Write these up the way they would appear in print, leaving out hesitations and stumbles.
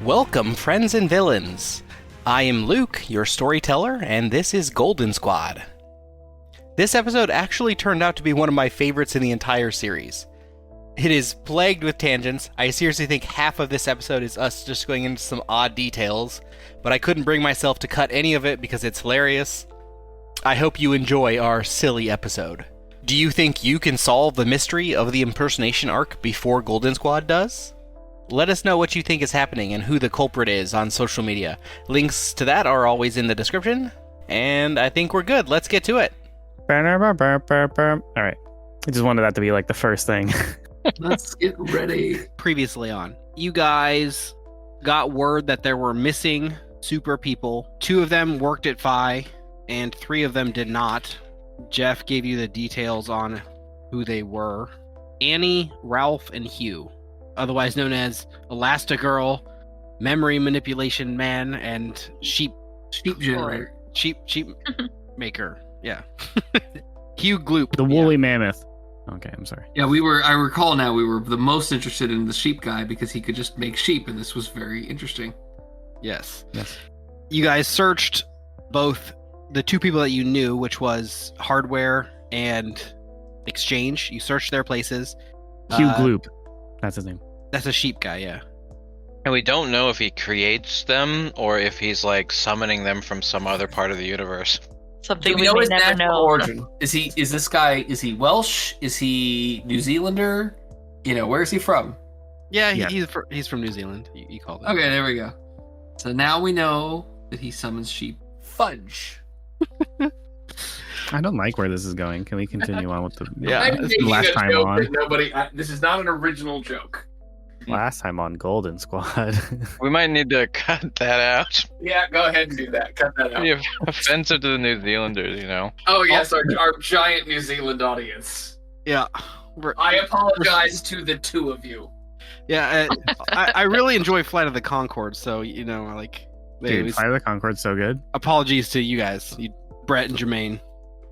Welcome, friends and villains. I am Luke, your storyteller, and this is Golden Squad. This episode actually turned out to be one of my favorites in the entire series. It is plagued with tangents. I seriously think half of this episode is us just going into some odd details, but I couldn't bring myself to cut any of it because it's hilarious. I hope you enjoy our silly episode. Do you think you can solve the mystery of the impersonation arc before Golden Squad does? Let us know what you think is happening and who the culprit is on social media. Links to that are always in the description. And I think we're good. Let's get to it. Alright. I just wanted that to be like the first thing. Let's get ready. Previously on, you guys got word that there were missing super people. 2 of them worked at Phi, and 3 of them did not. Jeff gave you the details on who they were. Annie, Ralph, and Hugh, otherwise known as Elastigirl, Memory Manipulation Man, and Sheep Generator. Sheep Maker. Yeah. Hugh Gloop. The woolly mammoth. Okay, I'm sorry. Yeah, I recall now, we were the most interested in the sheep guy because he could just make sheep, and this was very interesting. Yes. Yes. You guys searched both the 2 people that you knew, which was Hardware and Exchange. You searched their places. Hugh Gloop. That's his name. That's a sheep guy, yeah. And we don't know if he creates them or if he's like summoning them from some other part of the universe. Something Do we know may his never natural know. origin? Is this guy Welsh? Is he New Zealander? Where is he from? Yeah, Yeah. he's from New Zealand. You called it. Okay, there we go. So now we know that he summons sheep. Fudge. I don't like where this is going. Can we continue on with the Yeah, this is the last time on? This is not an original joke. Last time on Golden Squad. We might need to cut that out. Yeah, go ahead and do that. Cut that out. Be offensive to the New Zealanders, Oh yes, our giant New Zealand audience. Yeah. I apologize to the 2 of you. Yeah, I really enjoy Flight of the Conchords, so, Dude, Fire the Concord's so good. apologies to you guys, Brett and Jermaine.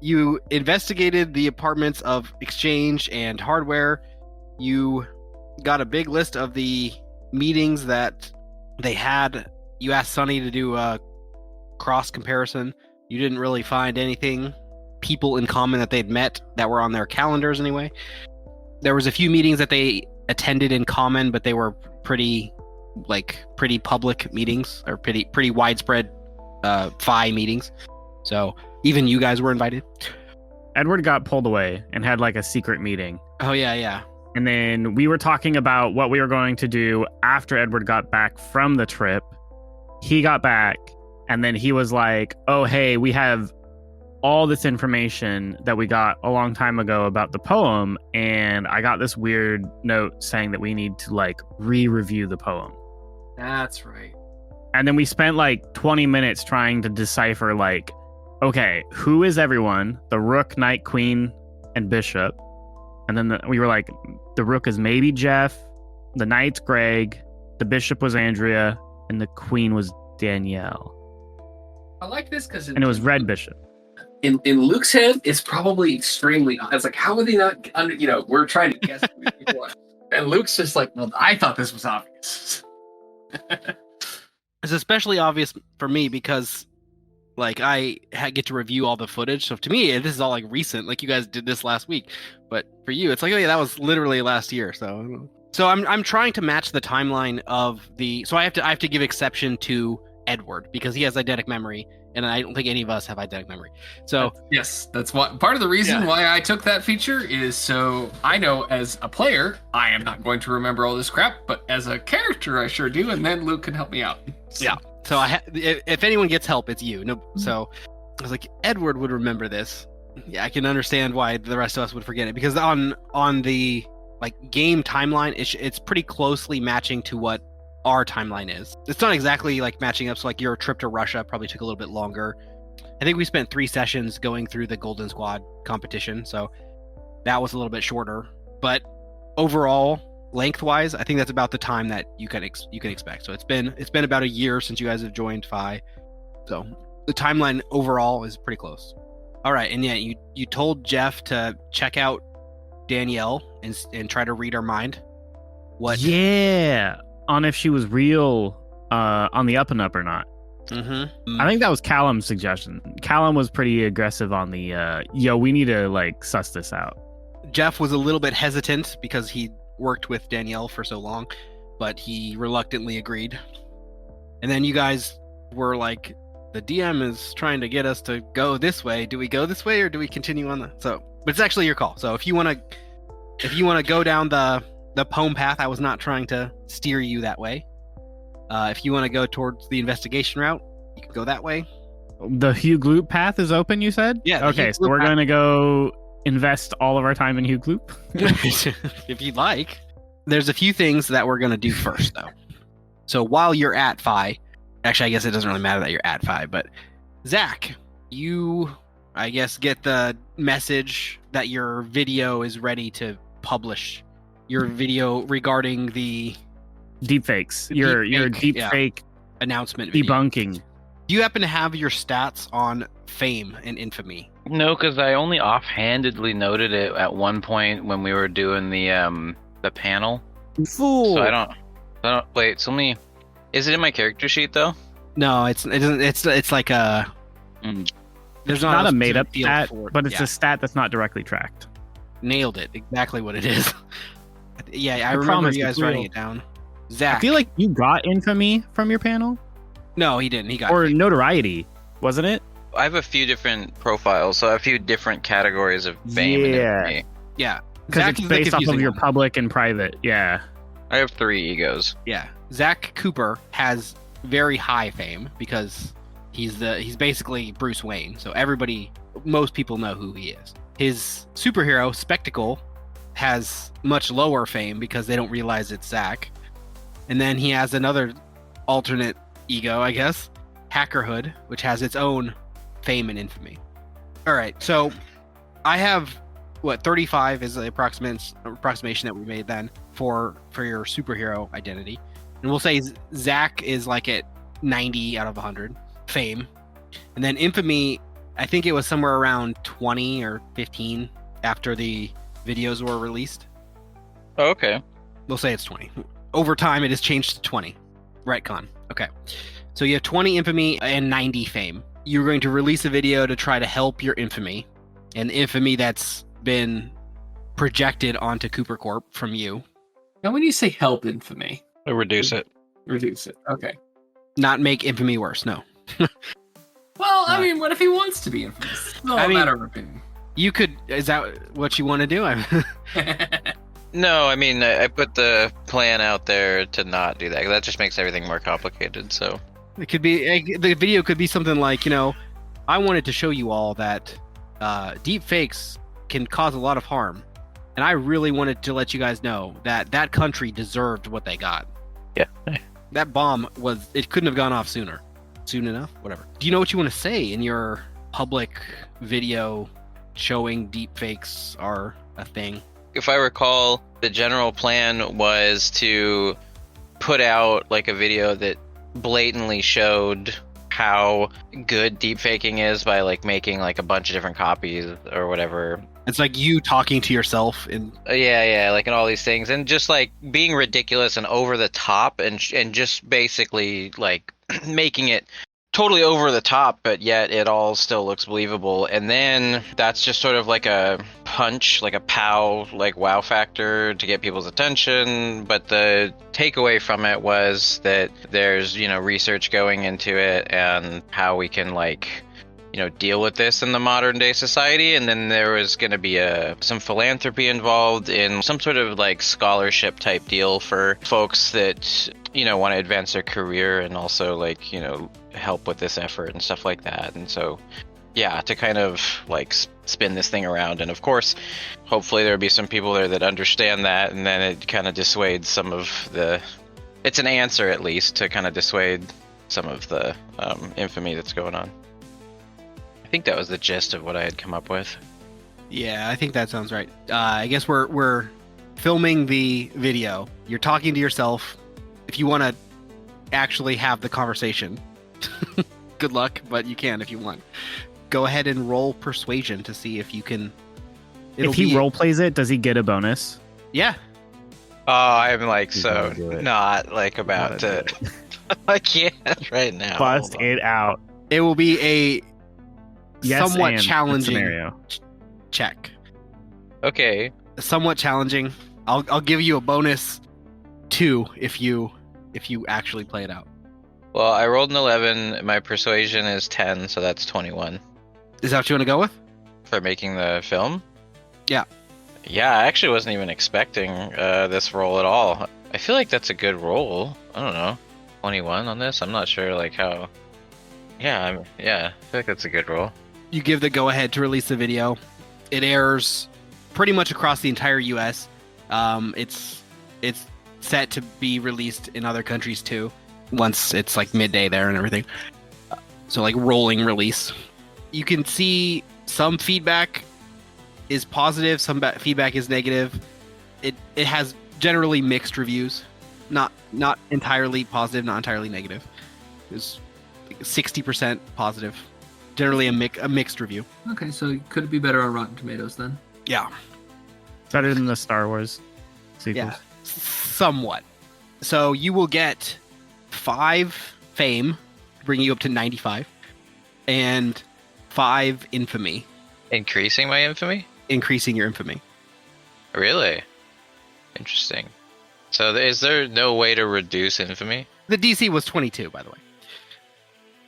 You investigated the apartments of Exchange and Hardware. You got a big list of the meetings that they had. You asked Sunny to do a cross comparison. You didn't really find anything, people in common that they'd met that were on their calendars anyway. There was a few meetings that they attended in common, but they were pretty public meetings, or pretty widespread Phi meetings. So even you guys were invited. Edward got pulled away and had like a secret meeting. Oh yeah. And then we were talking about what we were going to do after Edward got back from the trip. He got back, and then he was like, oh, hey, we have all this information that we got a long time ago about the poem, and I got this weird note saying that we need to like re-review the poem. That's right. And then we spent like 20 minutes trying to decipher like, okay, who is everyone? The Rook, Knight, Queen, and Bishop. And then we were like, the Rook is maybe Jeff, the Knight's Greg, the Bishop was Andrea, and the Queen was Danielle. I like this because And it was Red Bishop. In Luke's head, it's probably extremely. It's like, how are they not under? We're trying to guess who these people are. And Luke's just like, well, I thought this was obvious. It's especially obvious for me because, I get to review all the footage. So to me, this is all recent. Like you guys did this last week, but for you, it's like, oh yeah, that was literally last year. So I'm trying to match the timeline of the. So I have to give exception to Edward because he has eidetic memory, and I don't think any of us have eidetic memory. So Yes, that's what part of the reason why I took that feature is so I know as a player I am not going to remember all this crap, but as a character I sure do, and then Luke can help me out. Yeah. So if anyone gets help, it's you. No. So I was like, Edward would remember this. Yeah, I can understand why the rest of us would forget it because on the game timeline, it's pretty closely matching to what our timeline is. It's not exactly matching up. So your trip to Russia probably took a little bit longer. I think we spent 3 sessions going through the Golden Squad competition, so that was a little bit shorter. But overall, lengthwise, I think that's about the time that you can expect. So it's been about a year since you guys have joined Phi. So the timeline overall is pretty close. All right, and yeah, you told Jeff to check out Danielle and try to read her mind. What? Yeah, on if she was real on the up and up or not. Mm-hmm. I think that was Callum's suggestion. Callum was pretty aggressive on the we need to like suss this out. Jeff was a little bit hesitant because he worked with Danielle for so long, but he reluctantly agreed. And then you guys were like, the DM is trying to get us to go this way. Do we go this way or do we continue on but it's actually your call. So if you want to go down the poem path, I was not trying to steer you that way. If you want to go towards the investigation route, you can go that way. The Hugh Gloop path is open, you said? Yeah. Okay, so we're going to go invest all of our time in Hugh Gloop? If you'd like. There's a few things that we're going to do first, though. So while you're at Phi, actually, I guess it doesn't really matter that you're at Phi, but Zach, you, I guess, get the message that your video is ready to publish. Your video regarding the deepfakes. Your deepfake announcement video. Debunking. Do you happen to have your stats on fame and infamy? No, because I only offhandedly noted it at one point when we were doing the panel. Fool. So I don't wait. So is it in my character sheet though? No, it isn't. It's like a. There's not a made up stat, for it. but it's a stat that's not directly tracked. Nailed it. Exactly what it is. Yeah, I remember you guys writing it down. Zach. I feel like you got infamy from your panel. No, he didn't. He got or fame. Notoriety, wasn't it? I have a few different profiles, so a few different categories of fame and infamy. Yeah. Because it's based off of your public and private. Yeah. I have 3 egos. Yeah. Zach Cooper has very high fame because he's basically Bruce Wayne. So most people know who he is. His superhero, Spectacle, has much lower fame because they don't realize it's Zach. And then he has another alternate ego, I guess, Hackerhood, which has its own fame and infamy. All right, so I have 35 is the approximation that we made then for your superhero identity, and we'll say Zach is like at 90 out of 100 fame, and then infamy, I think it was somewhere around 20 or 15 after the videos were released. Oh, okay. We'll say it's 20. Over time, it has changed to 20. Retcon. Okay. So you have 20 infamy and 90 fame. You're going to release a video to try to help your infamy. And the infamy that's been projected onto Cooper Corp from you. Now, when you say help infamy... Reduce it. Reduce it. Okay. Not make infamy worse, no. Well, I mean, what if he wants to be infamous? It's all a matter of opinion. You could... Is that what you want to do? No, I mean, I put the plan out there to not do that. That just makes everything more complicated, so... It could be... The video could be something like, I wanted to show you all that deep fakes can cause a lot of harm. And I really wanted to let you guys know that that country deserved what they got. Yeah. That bomb it couldn't have gone off sooner. Soon enough? Whatever. Do you know what you want to say in your public video showing deep fakes are a thing? If I recall, the general plan was to put out like a video that blatantly showed how good deepfaking is by like making like a bunch of different copies or whatever. It's like you talking to yourself in like in all these things, and just like being ridiculous and over the top, and just basically like making it totally over the top, but yet it all still looks believable. And then that's just sort of like a punch, like a pow, like wow factor to get people's attention. But the takeaway from it was that there's, research going into it and how we can deal with this in the modern day society. And then there was going to be some philanthropy involved in some sort of like scholarship type deal for folks that want to advance their career and also help with this effort and stuff like that. And so to kind of like spin this thing around, and of course hopefully there'll be some people there that understand that, and then it kind of dissuades some of it's an answer at least to kind of dissuade some of the infamy that's going on. I think that was the gist of what I had come up with. Yeah, I think that sounds right. I guess we're filming the video. You're talking to yourself. If you want to actually have the conversation, good luck, but you can if you want. Go ahead and roll persuasion to see if you can. If he role plays it, does he get a bonus? Yeah. Oh, I'm like so not like about to. I can't right now. Bust Hold on. it out. It will be a Yes, somewhat and challenging scenario. check. Okay. Somewhat challenging. I'll give you a bonus 2 if you actually play it out. Well, I rolled an 11. My persuasion is 10, so that's 21 Is that what you want to go with? for making the film. Yeah. Yeah, I actually wasn't even expecting this roll at all. I feel like that's a good roll. I don't know. 21 on this? I'm not sure like how. Yeah, I feel like that's a good roll. You give the go ahead to release the video. It airs pretty much across the entire U.S. It's set to be released in other countries too. Once it's like midday there and everything. So like rolling release. You can see some feedback is positive, some feedback is negative. It has generally mixed reviews. Not entirely positive, not entirely negative. It's like 60% positive. Generally a mixed review. Okay, so could it be better on Rotten Tomatoes then? Yeah. Better than the Star Wars sequels. Yeah. Somewhat. So you will get 5 fame, bringing you up to 95, and 5 infamy, Increasing my infamy? increasing your infamy. Really? Interesting. So is there no way to reduce infamy? The DC was 22, by the way.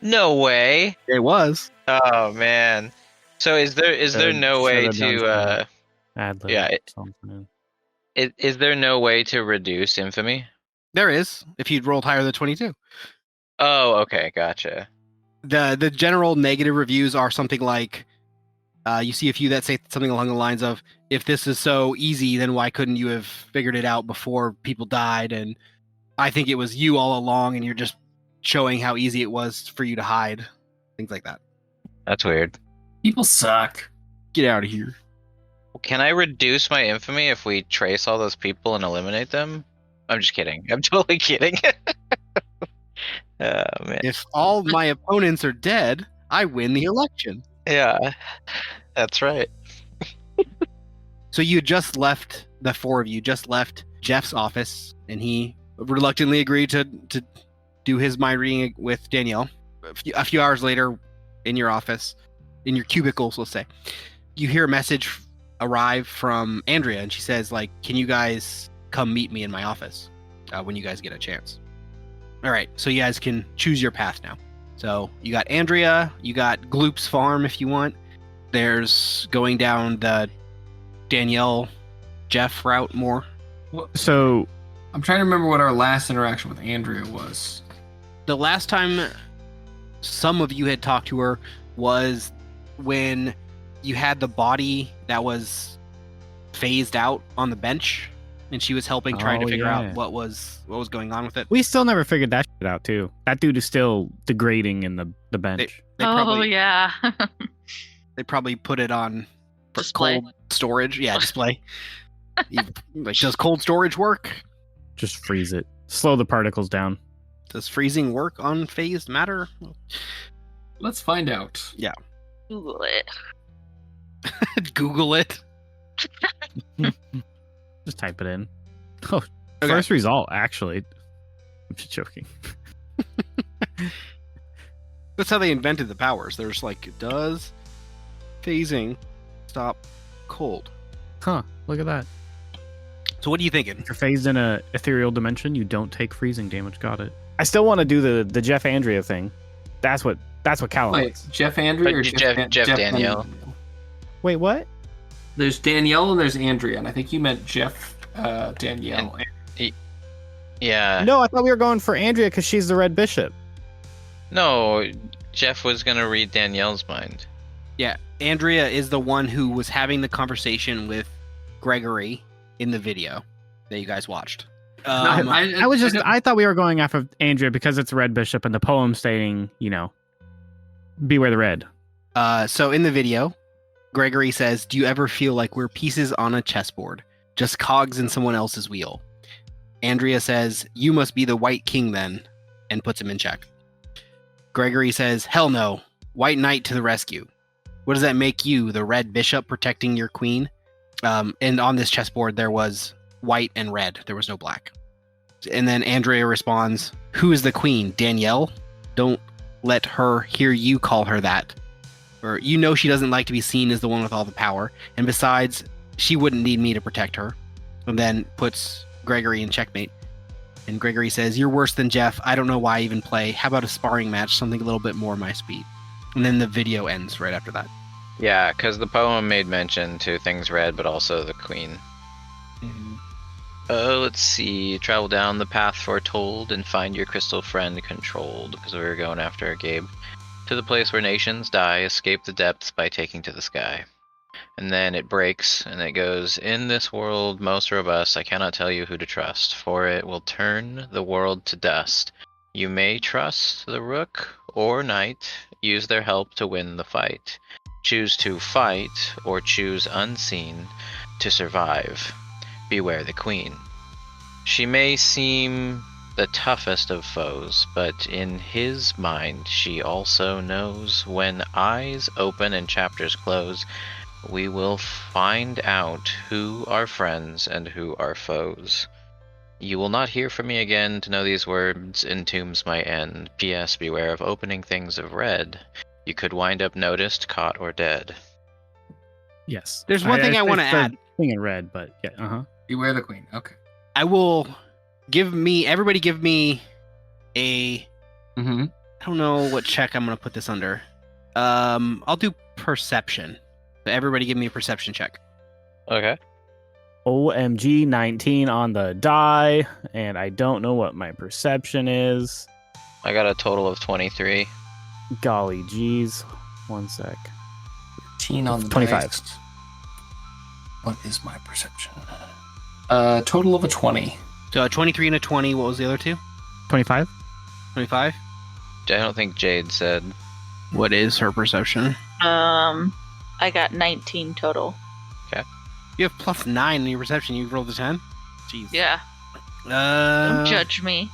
No way. It was. Oh man. So is there no way to Ad-lib yeah, something. is there no way to reduce infamy? There is, if you'd rolled higher than 22. Oh, okay, gotcha. The general negative reviews are something like, you see a few that say something along the lines of, if this is so easy, then why couldn't you have figured it out before people died? And I think it was you all along, and you're just showing how easy it was for you to hide. Things like that. That's weird. People suck. Get out of here. Can I reduce my infamy if we trace all those people and eliminate them? I'm just kidding. I'm totally kidding. Oh man. If all my opponents are dead, I win the election. Yeah. That's right. So you just left, the 4 of you just left Jeff's office, and he reluctantly agreed to do his mind reading with Danielle. A few hours later, in your office, in your cubicles, let's say, you hear a message arrive from Andrea, and she says, like, can you guys come meet me in my office when you guys get a chance? All right, so you guys can choose your path now. So you got Andrea, you got Gloop's farm if you want. There's going down the Danielle Jeff route more. So I'm trying to remember what our last interaction with Andrea was. The last time some of you had talked to her was when you had the body that was phased out on the bench, and she was helping trying to Oh, figure yeah. out what was going on with it. we still never figured that shit out too. That dude is still degrading in the bench. They Oh probably yeah. they probably put it on for Display. cold storage. Yeah, display. Like, does cold storage work? Just freeze it. Slow the particles down. Does freezing work on phased matter? Let's find out. Google it. Google it. Just type it in. Oh, Okay. first result, actually. I'm just joking. That's how they invented the powers. There's like, does phasing stop cold? Huh, look at that. So what are you thinking? If you're phased in a ethereal dimension, you don't take freezing damage. Got it. I still want to do the Jeff Andrea thing. That's what Callum Wait, wants. Jeff Andrea or Jeff Danielle? Wait, what? There's Danielle and there's Andrea, and I think you meant Jeff Danielle. Yeah. No, I thought we were going for Andrea because she's the Red Bishop. No, Jeff was gonna read Danielle's mind. Yeah, Andrea is the one who was having the conversation with Gregory in the video that you guys watched. I thought we were going after Andrea because it's Red Bishop and the poem stating, beware the red. So in the video, Gregory says, "Do you ever feel like we're pieces on a chessboard, just cogs in someone else's wheel?" Andrea says, "You must be the White King then," and puts him in check. Gregory says, "Hell no, White Knight to the rescue. What does that make you, the Red Bishop protecting your queen?" And on this chessboard, there was white and red. There was no black. And then Andrea responds, "Who is the queen? Danielle? Don't let her hear you call her that. Or you know she doesn't like to be seen as the one with all the power. And besides, she wouldn't need me to protect her." And then puts Gregory in checkmate. And Gregory says, "You're worse than Jeff. I don't know why I even play. How about a sparring match? Something a little bit more my speed." And then the video ends right after that. Yeah, because the poem made mention to things red, but also the queen. Let's see. Travel down the path foretold and find your crystal friend controlled, because we were going after Gabe. To the place where nations die, escape the depths by taking to the sky. And then it breaks, and it goes, "In this world most robust, I cannot tell you who to trust, for it will turn the world to dust. You may trust the rook or knight, use their help to win the fight. Choose to fight, or choose unseen to survive. Beware the queen. She may seem the toughest of foes, but in his mind she also knows when eyes open and chapters close, we will find out who are friends and who are foes. You will not hear from me again to know these words entombs my end. P.S. Beware of opening things of red. You could wind up noticed, caught, or dead." Yes. There's one thing I want to said add. Thing in red, but yeah. Beware the queen. Okay. I will everybody give me a, Mm-hmm. I don't know what check I'm going to put this under. I'll do perception. So everybody give me a perception check. Okay. OMG 19 on the die, and I don't know what my perception is. I got a total of 23. Golly geez. 1 sec. 13 on the 25. dice. What is my perception? Total of a 20. So a 23 and a 20. What was the other two? 25? 25? I don't think Jade said. What is her perception? I got 19 total. You have plus 9 in your perception. You rolled a 10? Jeez. Yeah, don't judge me.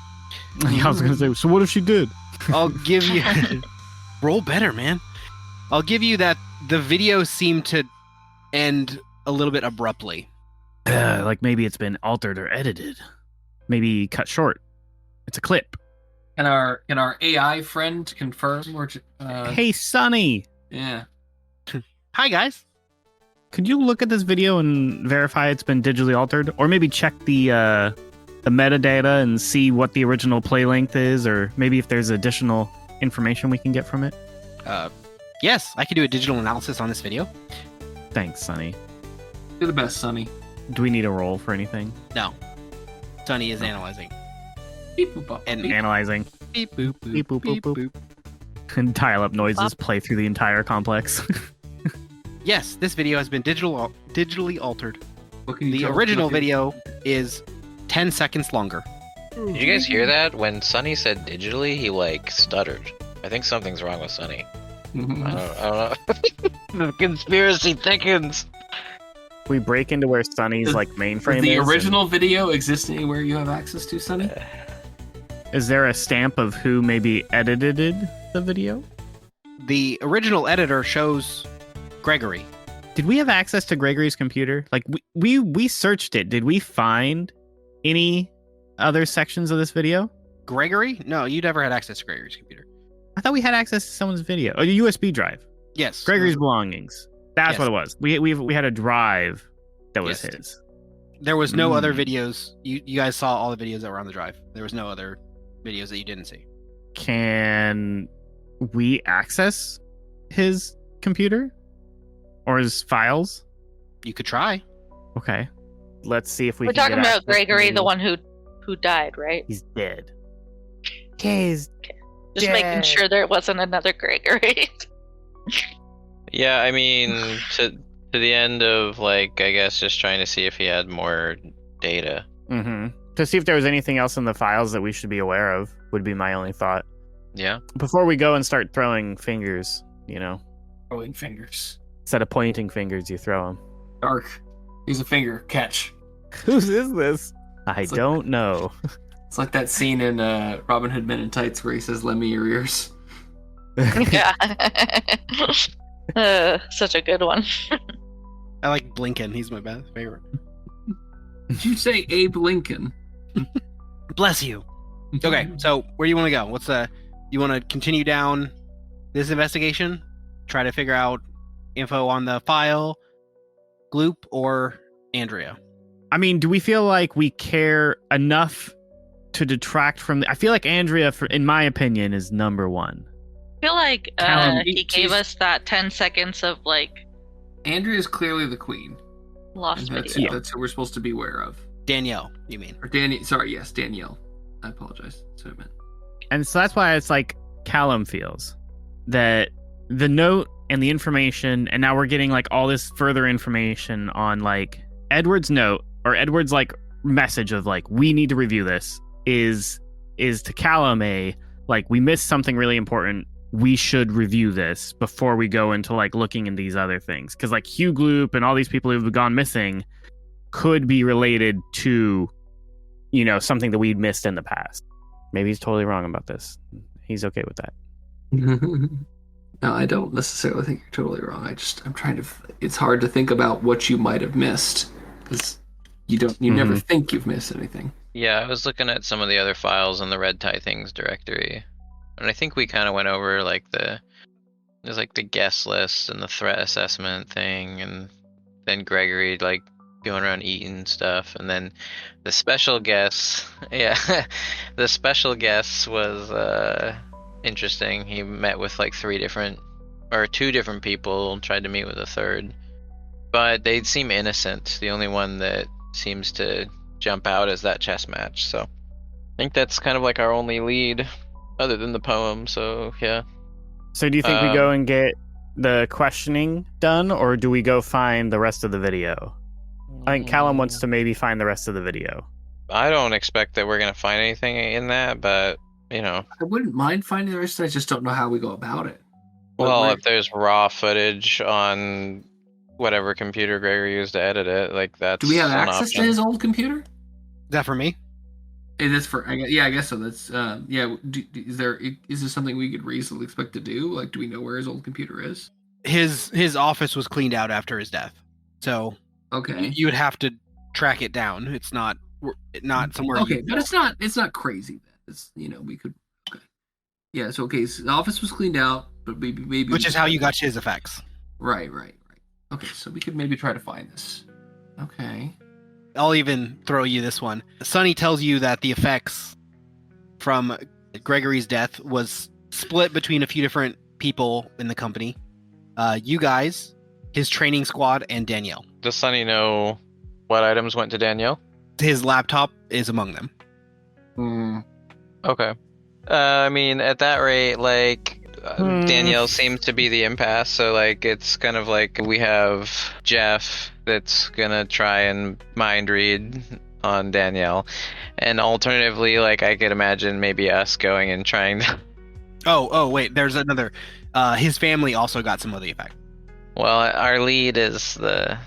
Yeah, I was gonna say. So what if she did? I'll give you... Roll better, man. I'll give you that the video seemed to end a little bit abruptly. Like maybe it's been altered or edited. Maybe cut short. It's a clip. Can our AI friend confirm or Hey, Sonny, yeah. Hi, guys. could you look at this video and verify it's been digitally altered, or maybe check the metadata and see what the original play length is, or maybe if there's additional information we can get from it? Yes, I can do a digital analysis on this video. Thanks, Sonny. You're the best, Sonny. Do we need a roll for anything? No. Sonny is analyzing. Beep, boop, bop, And beep. Analyzing. Beep, boop, boop, Beep, boop, boop, beep, boop. boop. And dial-up noises Bop. play through the entire complex. Yes, this video has been digitally altered. What can you The tell- original what can- video is 10 seconds longer. Did you guys hear that? When Sunny said digitally, he like stuttered. I think something's wrong with Sunny. Mhm. I don't know. The conspiracy thickens. We break into where Sonny's Does- like mainframe Does the is. original video exist anywhere you have access to, Sonny? Is there a stamp of who maybe edited the video? The original editor shows Gregory. Did we have access to Gregory's computer? Like we searched it. Did we find any other sections of this video? Gregory? No, you never had access to Gregory's computer. I thought we had access to someone's video. Oh, a USB drive. Yes. Gregory's belongings. That's Yes. what it was. We had a drive that was Yes. his. There was no other Mm. videos. You guys saw all the videos that were on the drive. There was no other videos that you didn't see. Can we access his computer or his files? You could try. Okay. Let's see if we We're can talking get about access Gregory, to- the one who died, right? He's dead. He's Just making Dead. sure there wasn't another Gregory. Yeah, I mean, to the end of like, I guess just trying to see if he had more data. Mm-hmm. To see if there was anything else in the files that we should be aware of would be my only thought. Yeah. Before we go and start throwing fingers, you know, Throwing fingers. instead of pointing fingers, you throw them. Dark. Use a finger. Catch. Whose is this? I It's like- don't know. It's like that scene in Robin Hood Men in Tights where he says, "Lend me your ears." Yeah. Such a good one. I like Blinken. He's my best favorite. Did you say Abe Lincoln? Bless you. Okay, so where do you want to go? You want to continue down this investigation? Try to figure out info on the file, Gloop, or Andrea? I mean, do we feel like we care enough to detract from... I feel like Andrea, in my opinion, is number one. I feel like Callum, he gave us that 10 seconds of like Andrea's clearly the queen. lost And video. that's who we're supposed to be aware of. Danielle, you mean? Or Danny. Sorry, yes, Danielle. I apologize. That's what I meant. And so that's why it's like Callum feels that the note and the information, and now we're getting like all this further information on like Edward's note or Edward's like message of like, we need to review this is to Callum like, we missed something really important. We should review this before we go into like looking in these other things. Because like Hugh Gloop and all these people who've gone missing could be related to, you know, something that we'd missed in the past. Maybe he's totally wrong about this. He's okay with that. No, I don't necessarily think you're totally wrong. I'm trying to. It's hard to think about what you might have missed because you never think you've missed anything. Yeah, I was looking at some of the other files in the Red Tie Things directory, and I think we kind of went over like there's like the guest list and the threat assessment thing, and then Gregory like going around eating stuff, and then the special guest. Yeah, the special guest was interesting. He met with like two different people, and tried to meet with a third, but they seem innocent. The only one that seems to jump out is that chess match. So I think that's kind of like our only lead other than the poem. So yeah. So do you think we go and get the questioning done, or do we go find the rest of the video? I think Callum wants to maybe find the rest of the video. I don't expect that we're gonna find anything in that, but you know. I wouldn't mind finding the rest. I just don't know how we go about it. Well, if there's raw footage on whatever computer Gregory used to edit it, like that's. Do we have an access to option. his old computer? Is that for me? It is for. I guess so. That's. Yeah. Is there something we could reasonably expect to do? Like, do we know where his old computer is? His office was cleaned out after his death, so Okay. you would have to track it down. It's not somewhere. Okay, but it's not crazy. Then it's we could. Okay. Yeah. So so the office was cleaned out, but maybe. Which is how you got his effects. Right. Okay, so we could maybe try to find this. Okay. I'll even throw you this one. Sonny tells you that the effects from Gregory's death was split between a few different people in the company. You guys, his training squad, and Danielle. Does Sonny know what items went to Danielle? His laptop is among them. Okay. I mean, at that rate, like, Danielle seems to be the impasse, so, like, it's kind of like we have Jeff that's gonna try and mind read on Danielle. And alternatively, like, I could imagine maybe us going and trying to... Oh, wait, there's another. His family also got some of the effect. Well, our lead is the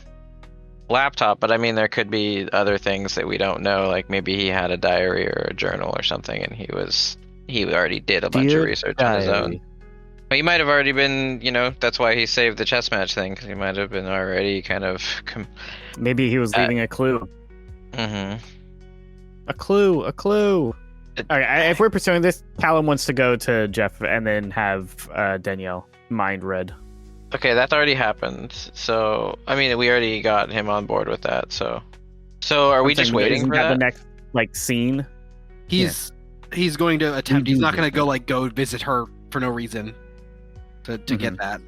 laptop, but I mean, there could be other things that we don't know, like maybe he had a diary or a journal or something, and he already did a bunch of research on his own. But he might have already been, that's why he saved the chess match thing, because he might have been already kind of... Maybe he was leaving a clue. Mm-hmm. A clue. Okay, if we're pursuing this, Callum wants to go to Jeff and then have Danielle mind read. Okay, that already happened. So, I mean, we already got him on board with that. So are we just waiting for that? The next scene? He's going to attempt. He's not going to go visit her for no reason to get that.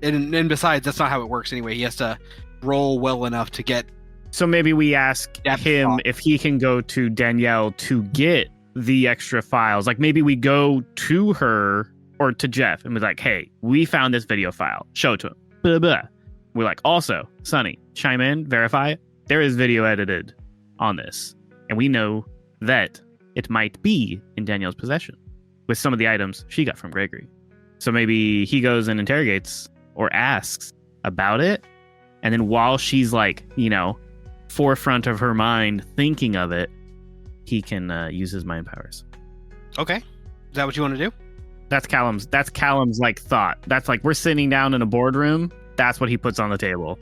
And besides, that's not how it works anyway. He has to roll well enough to get. So maybe we ask him if he can go to Danielle to get the extra files. Like maybe we go to her or to Jeff and was like, hey, we found this video file. Show it to him. Blah, blah. We're like, also, Sonny, chime in, verify. There is video edited on this. And we know that it might be in Danielle's possession with some of the items she got from Gregory. So maybe he goes and interrogates or asks about it. And then while she's like, forefront of her mind thinking of it, he can use his mind powers. Okay. Is that what you want to do? That's Callum's like thought. That's like we're sitting down in a boardroom. That's what he puts on the table.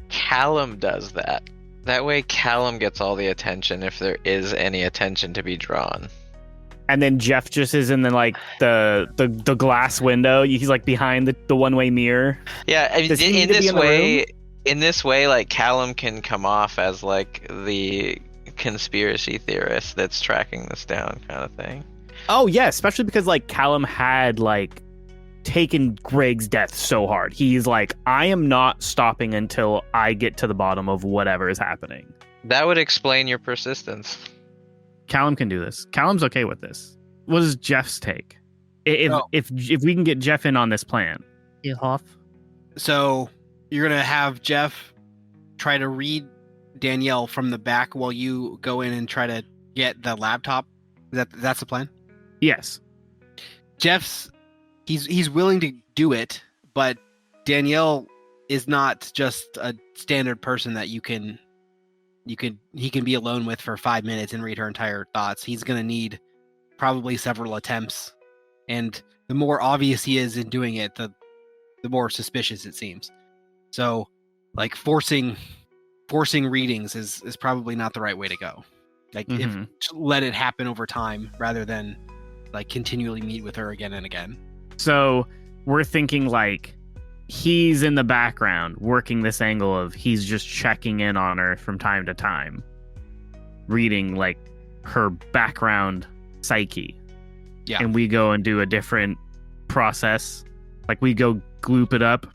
Callum does that. That way Callum gets all the attention if there is any attention to be drawn. And then Jeff just is in the glass window. He's like behind the one-way mirror. Yeah, I mean, Does he need to be in this way, like Callum can come off as like the conspiracy theorist that's tracking this down, kind of thing. Oh yeah, especially because like Callum had like taken Greg's death so hard. He's like, I am not stopping until I get to the bottom of whatever is happening. That would explain your persistence. Callum can do this. Callum's okay with this. What is Jeff's take? If we can get Jeff in on this plan. So you're gonna have Jeff try to read Danielle from the back while you go in and try to get the laptop. That's the plan? Yes. Jeff's he's willing to do it, but Danielle is not just a standard person that he can be alone with for 5 minutes and read her entire thoughts. He's going to need probably several attempts, and the more obvious he is in doing it, the more suspicious it seems. So, like forcing readings is probably not the right way to go. Like if let it happen over time rather than like continually meet with her again and again. So we're thinking like he's in the background working this angle of he's just checking in on her from time to time, reading like her background psyche. Yeah. And we go and do a different process. Like we go gloop it up.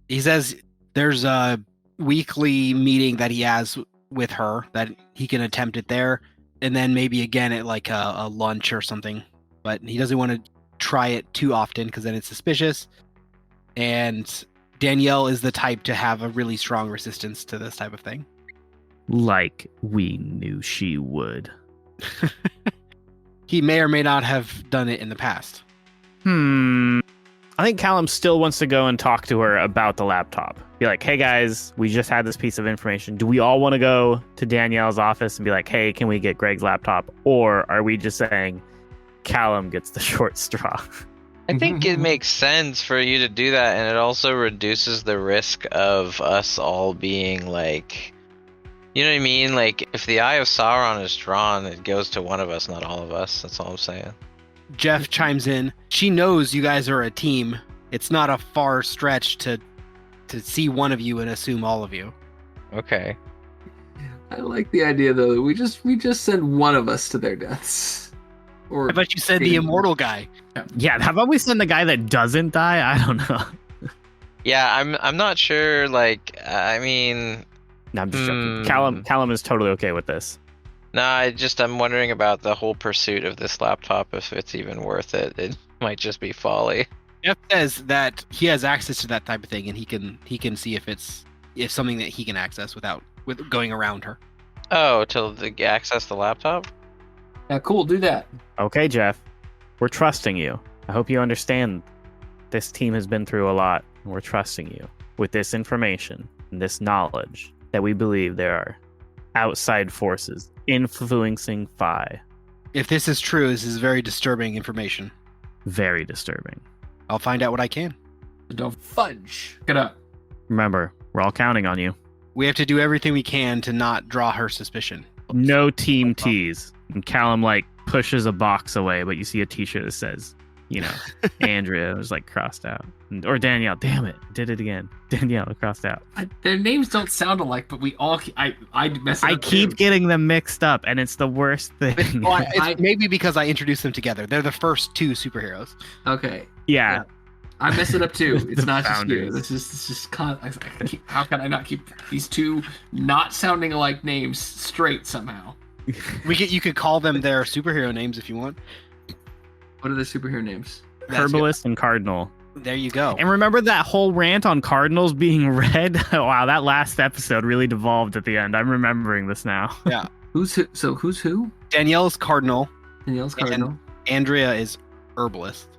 He says there's a weekly meeting that he has with her that he can attempt it there, and then maybe again at like a lunch or something. But he doesn't want to try it too often because then it's suspicious. And Danielle is the type to have a really strong resistance to this type of thing. Like we knew she would. He may or may not have done it in the past. I think Callum still wants to go and talk to her about the laptop. Be like, hey guys, we just had this piece of information. Do we all want to go to Danielle's office and be like, hey, can we get Greg's laptop? Or are we just saying Callum gets the short straw? I think it makes sense for you to do that, and it also reduces the risk of us all being like, you know what I mean? Like, if the Eye of Sauron is drawn, it goes to one of us, not all of us. That's all I'm saying. Jeff chimes in. She knows you guys are a team. It's not a far stretch to see one of you and assume all of you. Okay. I like the idea though that we just send one of us to their deaths. Or I bet you said the immortal guy. Yeah, how about we send the guy that doesn't die? I don't know. Yeah, I'm not sure. Like, I mean, No, I'm just joking. Callum is totally okay with this. no, I'm wondering about the whole pursuit of this laptop. If it's even worth it, it might just be folly. Jeff says that he has access to that type of thing, and he can see if something that he can access with going around her. Oh, to access the laptop? Yeah, cool, do that. Okay, Jeff. We're trusting you. I hope you understand this team has been through a lot. And we're trusting you with this information and this knowledge that we believe there are outside forces influencing Phi. If this is true, this is very disturbing information. Very disturbing. I'll find out what I can. Don't fudge. Get up. Remember, we're all counting on you. We have to do everything we can to not draw her suspicion. No team tease. And Callum like pushes a box away, but you see a t-shirt that says, you know, Andrea was like crossed out. Or Danielle. Damn it. Did it again. Danielle crossed out. Their names don't sound alike, but we all... I mess it up I keep too. getting them mixed up, and it's the worst thing. Well, it's maybe because I introduced them together. They're the first two superheroes. Okay. Yeah. I mess it up too. It's The not just you. founders. It's just how can I not keep these two not sounding alike names straight somehow? You could call them their superhero names if you want. What are the superhero names? Herbalist and Cardinal. There you go. And remember that whole rant on Cardinals being red? Wow, that last episode really devolved at the end. I'm remembering this now. Yeah. Who's who? So who's who? Danielle's Cardinal. Danielle's Cardinal. Andrea is Herbalist.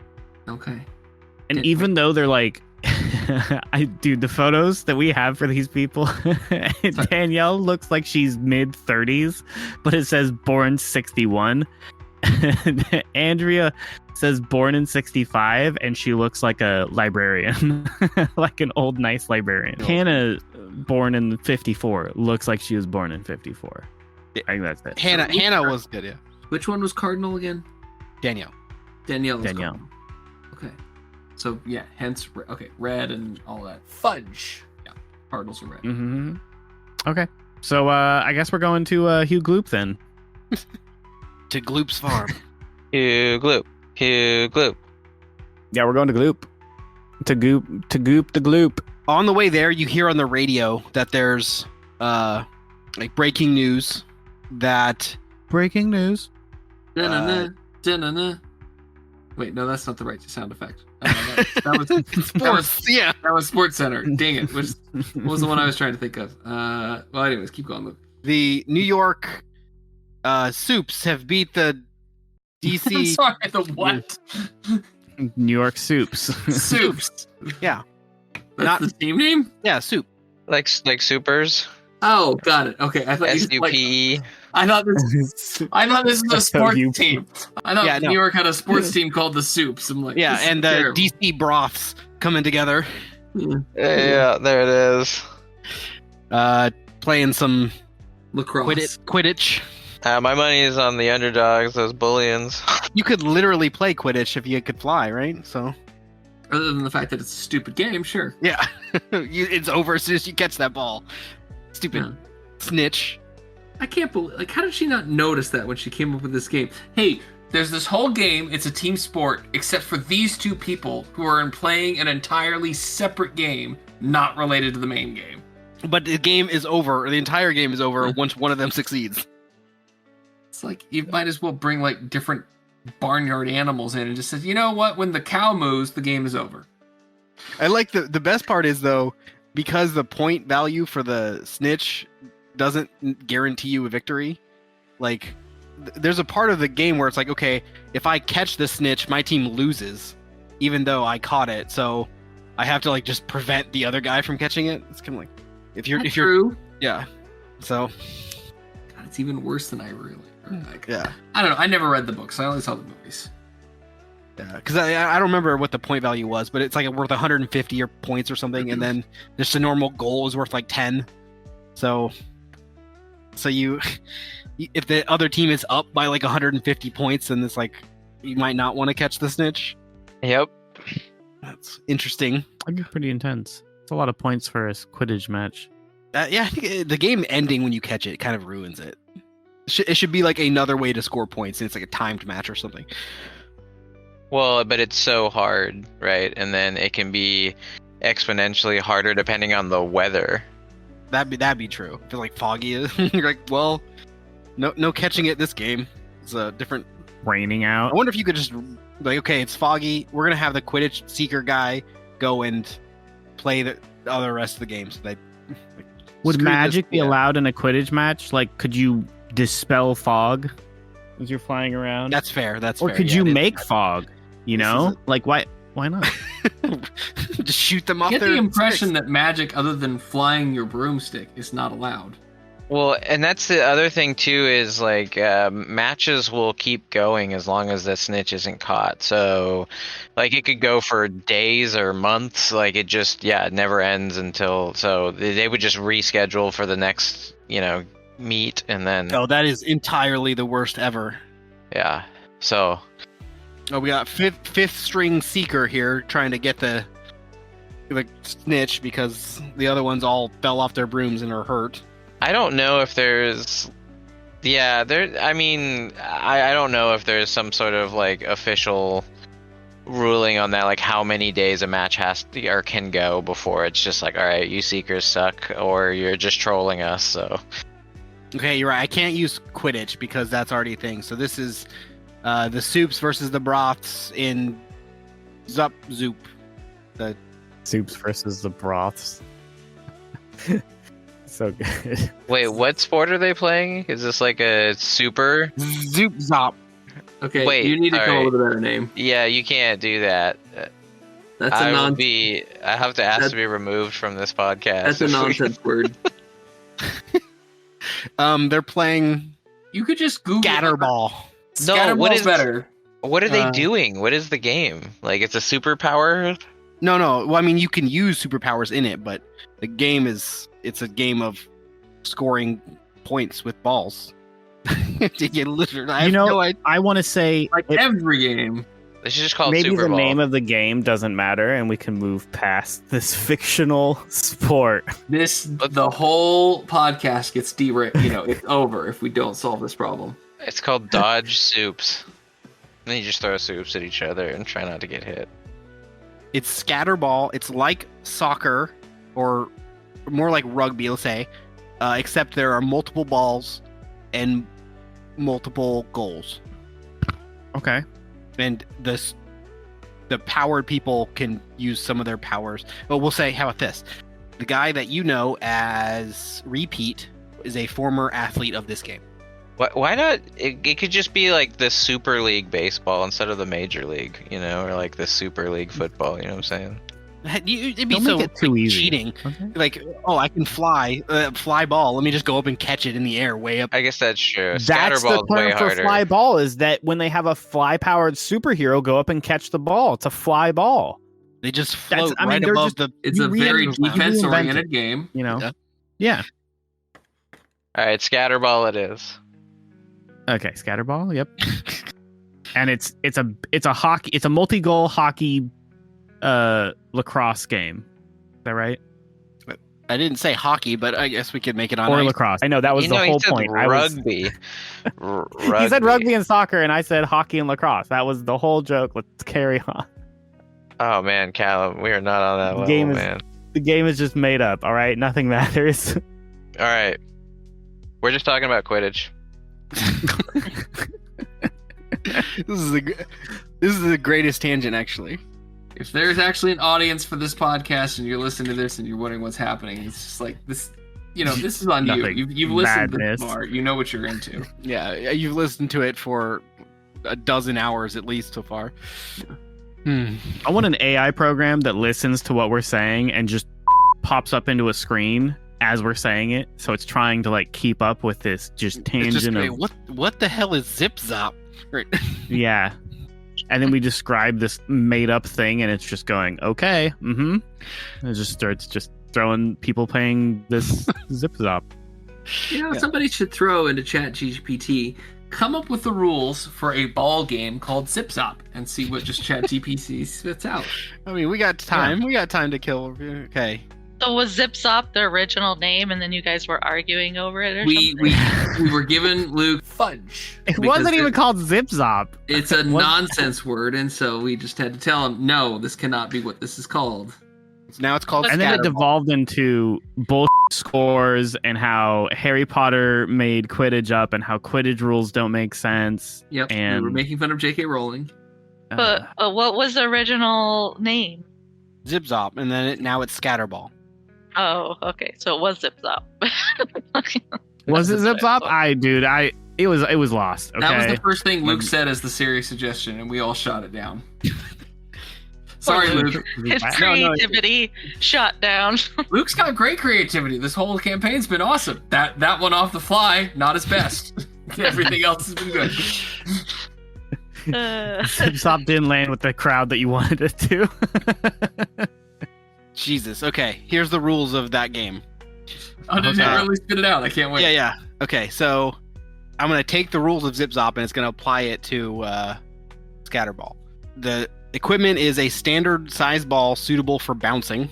Okay. And even though they're like, dude, the photos that we have for these people, Danielle looks like she's mid 30s, but it says born 61. Andrea says born in 65, and she looks like a librarian, like an old nice librarian. Hannah born in 54. Looks like she was born in 54. I think that's it. Hannah was good, yeah. Which one was Cardinal again? Danielle. Danielle was Danielle. Cardinal. Okay. So, yeah, hence, red and all that. Fudge. Yeah, Cardinals are red. Mm-hmm. Okay. So I guess we're going to Hugh Gloop then. To Gloop's farm. Hugh Gloop. Hugh Gloop. Yeah, we're going to Gloop. To goop the Gloop. On the way there, you hear on the radio that there's like breaking news that Breaking news. Da-na-na, da-na-na. Wait, no, that's not the right sound effect. That was Sports Center. Dang it. What was the one I was trying to think of? Well, anyways, keep going. the New York Supes have beat the DC. Sorry, the what? New York Soups. Soups. Yeah, That's not- the team name? yeah, Soup. Like supers. Oh, got it. Okay, I thought SUPE. I thought this was a sports team. I thought New York had a sports team called the Soups. I'm like, Yeah, this is and the terrible. DC Broths coming together, Yeah, there it is. playing some lacrosse. Quidditch. My money is on the underdogs, those bullions. You could literally play Quidditch if you could fly, right? So Other than the fact that it's a stupid game, sure. yeah, it's over as soon as you catch that ball. Stupid Yeah. snitch. I can't believe. Like, how did she not notice that when she came up with this game? Hey, There's this whole game. It's a team sport, except for these two people who are playing an entirely separate game, not related to the main game. But the game is over. The entire game is over once one of them succeeds. it's like You might as well bring like different barnyard animals in and just says, you know what? When the cow moves, the game is over. I like the best part is though, because the point value for the snitch doesn't guarantee you a victory. Like, there's a part of the game where it's like, okay, if I catch the snitch, my team loses, even though I caught it. So I have to like just prevent the other guy from catching it. It's kind of like if you're true. yeah. So God, it's even worse than I really. Like, yeah. I don't know. I never read the books. I only saw the movies. Yeah, because I don't remember what the point value was, but it's like worth 150 or points or something, and then just a normal goal is worth like 10. So you, if the other team is up by like 150 points, then it's like you might not want to catch the snitch. Yep. That's interesting. That'd be pretty intense. It's a lot of points for a Quidditch match. Yeah, I think the game ending when you catch it kind of ruins it. It should be like another way to score points, and it's like a timed match or something. Well, but it's so hard, right? And then it can be exponentially harder depending on the weather. That'd be true. If it's like foggy, you're like, well, no catching it this game. It's a different. Raining I out. wonder if you could just like, okay, it's foggy. We're gonna have the Quidditch Seeker guy go and play the other rest of the game. So Would magic be allowed in a Quidditch match? Like, could you dispel fog as you're flying around? That's fair. That's or fair. could Yeah, you it is. make fog? You This know, is like why not? Just shoot them off. I get their the impression sticks. that magic, other than flying your broomstick, is not allowed. Well, and that's the other thing too is like matches will keep going as long as the snitch isn't caught. So, like it could go for days or months. Like it just it never ends until they would just reschedule for the next meet and then Oh, that is entirely the worst ever. yeah. So Oh, we got fifth string Seeker here trying to get the snitch because the other ones all fell off their brooms and are hurt. I don't know if there's I mean I don't know if there's some sort of like official ruling on that, like how many days a match has to or can go before it's just like, all right, you Seekers suck or you're just trolling us. So Okay, you're right. I can't use Quidditch because that's already a thing. So this is the Supes versus the Broths in Zoop. The Soups versus the broths. So good. wait, what sport are they playing? Is this like a super? Zoop Zop. Okay, Wait, you need to come alright. up with a better name. Yeah, you can't do that. That's a I non. have to ask to be removed from this podcast. That's a nonsense word. They're playing You could just Google Scatterball. No, what Scatterball's is better. What are they doing? What is the game? Like it's a superpower? No. Well, I mean, you can use superpowers in it, but the game it's a game of scoring points with balls. You literally, I have no idea. I want to say every game. They should just call it maybe Super the Bowl. name of the game doesn't matter, and we can move past this fictional sport. The whole podcast gets derailed. It's over if we don't solve this problem. It's called Dodge Soups. And then you just throw soups at each other and try not to get hit. It's scatterball. It's like soccer, or more like rugby, let's say, except there are multiple balls and multiple goals. Okay. And the powered people can use some of their powers. But we'll say, how about this? The guy that you know as Repeat is a former athlete of this game. Why not? It could just be like the Super League baseball instead of the Major League, or like the Super League football. You know what I'm saying? It'd be Don't so make it too easy. cheating. Okay. Like, I can fly ball. Let me just go up and catch it in the air, way up. I guess that's true. That's the Scatterball's way term for harder. fly ball, is that when they have a fly-powered superhero go up and catch the ball. It's a fly ball. They just float I mean, right they're above just- the. It's You a very reinvent it. defense-oriented game. Yeah. All right, Scatterball it is. Okay, scatterball. Yep. And it's a hockey. It's a multi-goal hockey lacrosse game. Is that right? I didn't say hockey, but I guess we could make it on Or ice. lacrosse. I know that was the he whole said point. Rugby. He said rugby and soccer, and I said hockey and lacrosse. That was the whole joke. Let's carry on. Oh man, Callum, we are not on that level, Game is- man. The game is just made up. All right, nothing matters. All right, we're just talking about Quidditch. This is the greatest tangent, actually. If there's actually an audience for this podcast and you're listening to this and you're wondering what's happening, it's just like this. This is on you. Nothing. You've listened Madness. this far. You know what you're into. Yeah, you've listened to it for a dozen hours at least so far. I want an AI program that listens to what we're saying and just pops up into a screen as we're saying it. So it's trying to like keep up with this just It's tangent just, of what the hell is Zip Zop? Right. yeah. And then we describe this made up thing and it's just going, okay, and it just starts just throwing people playing this Zip Zop. Somebody should throw into ChatGPT, come up with the rules for a ball game called Zip Zop, and see what just ChatGPT spits out. I mean, we got time. We got time to kill. Okay. So was Zip Zop the original name, and then you guys were arguing over it, or We something? we were given Luke fudge. It because wasn't even called Zip Zop. It's a nonsense word, and so we just had to tell him, no, this cannot be what this is called. Now it's called And then it Scatterball. devolved into bullshit scores and how Harry Potter made Quidditch up and how Quidditch rules don't make sense. Yep, And we were making fun of J.K. Rowling. But what was the original name? Zip Zop, and then now it's Scatterball. Oh, okay. So it was Zip Zop. Okay. was it That's Zip what I Zop? thought. It was lost. Okay. That was the first thing Luke said as the serious suggestion, and we all shot it down. Sorry, Poor Luke. His No, creativity shot down. Luke's got great creativity. This whole campaign's been awesome. That one off the fly, not his best. Everything else has been good. Zip Zop didn't land with the crowd that you wanted it to. Jesus. Okay, here's the rules of that game. Oh, did Okay. you really spit it out? I can't wait. Yeah. Okay, so I'm gonna take the rules of Zip Zop and it's gonna apply it to Scatterball. The equipment is a standard size ball suitable for bouncing.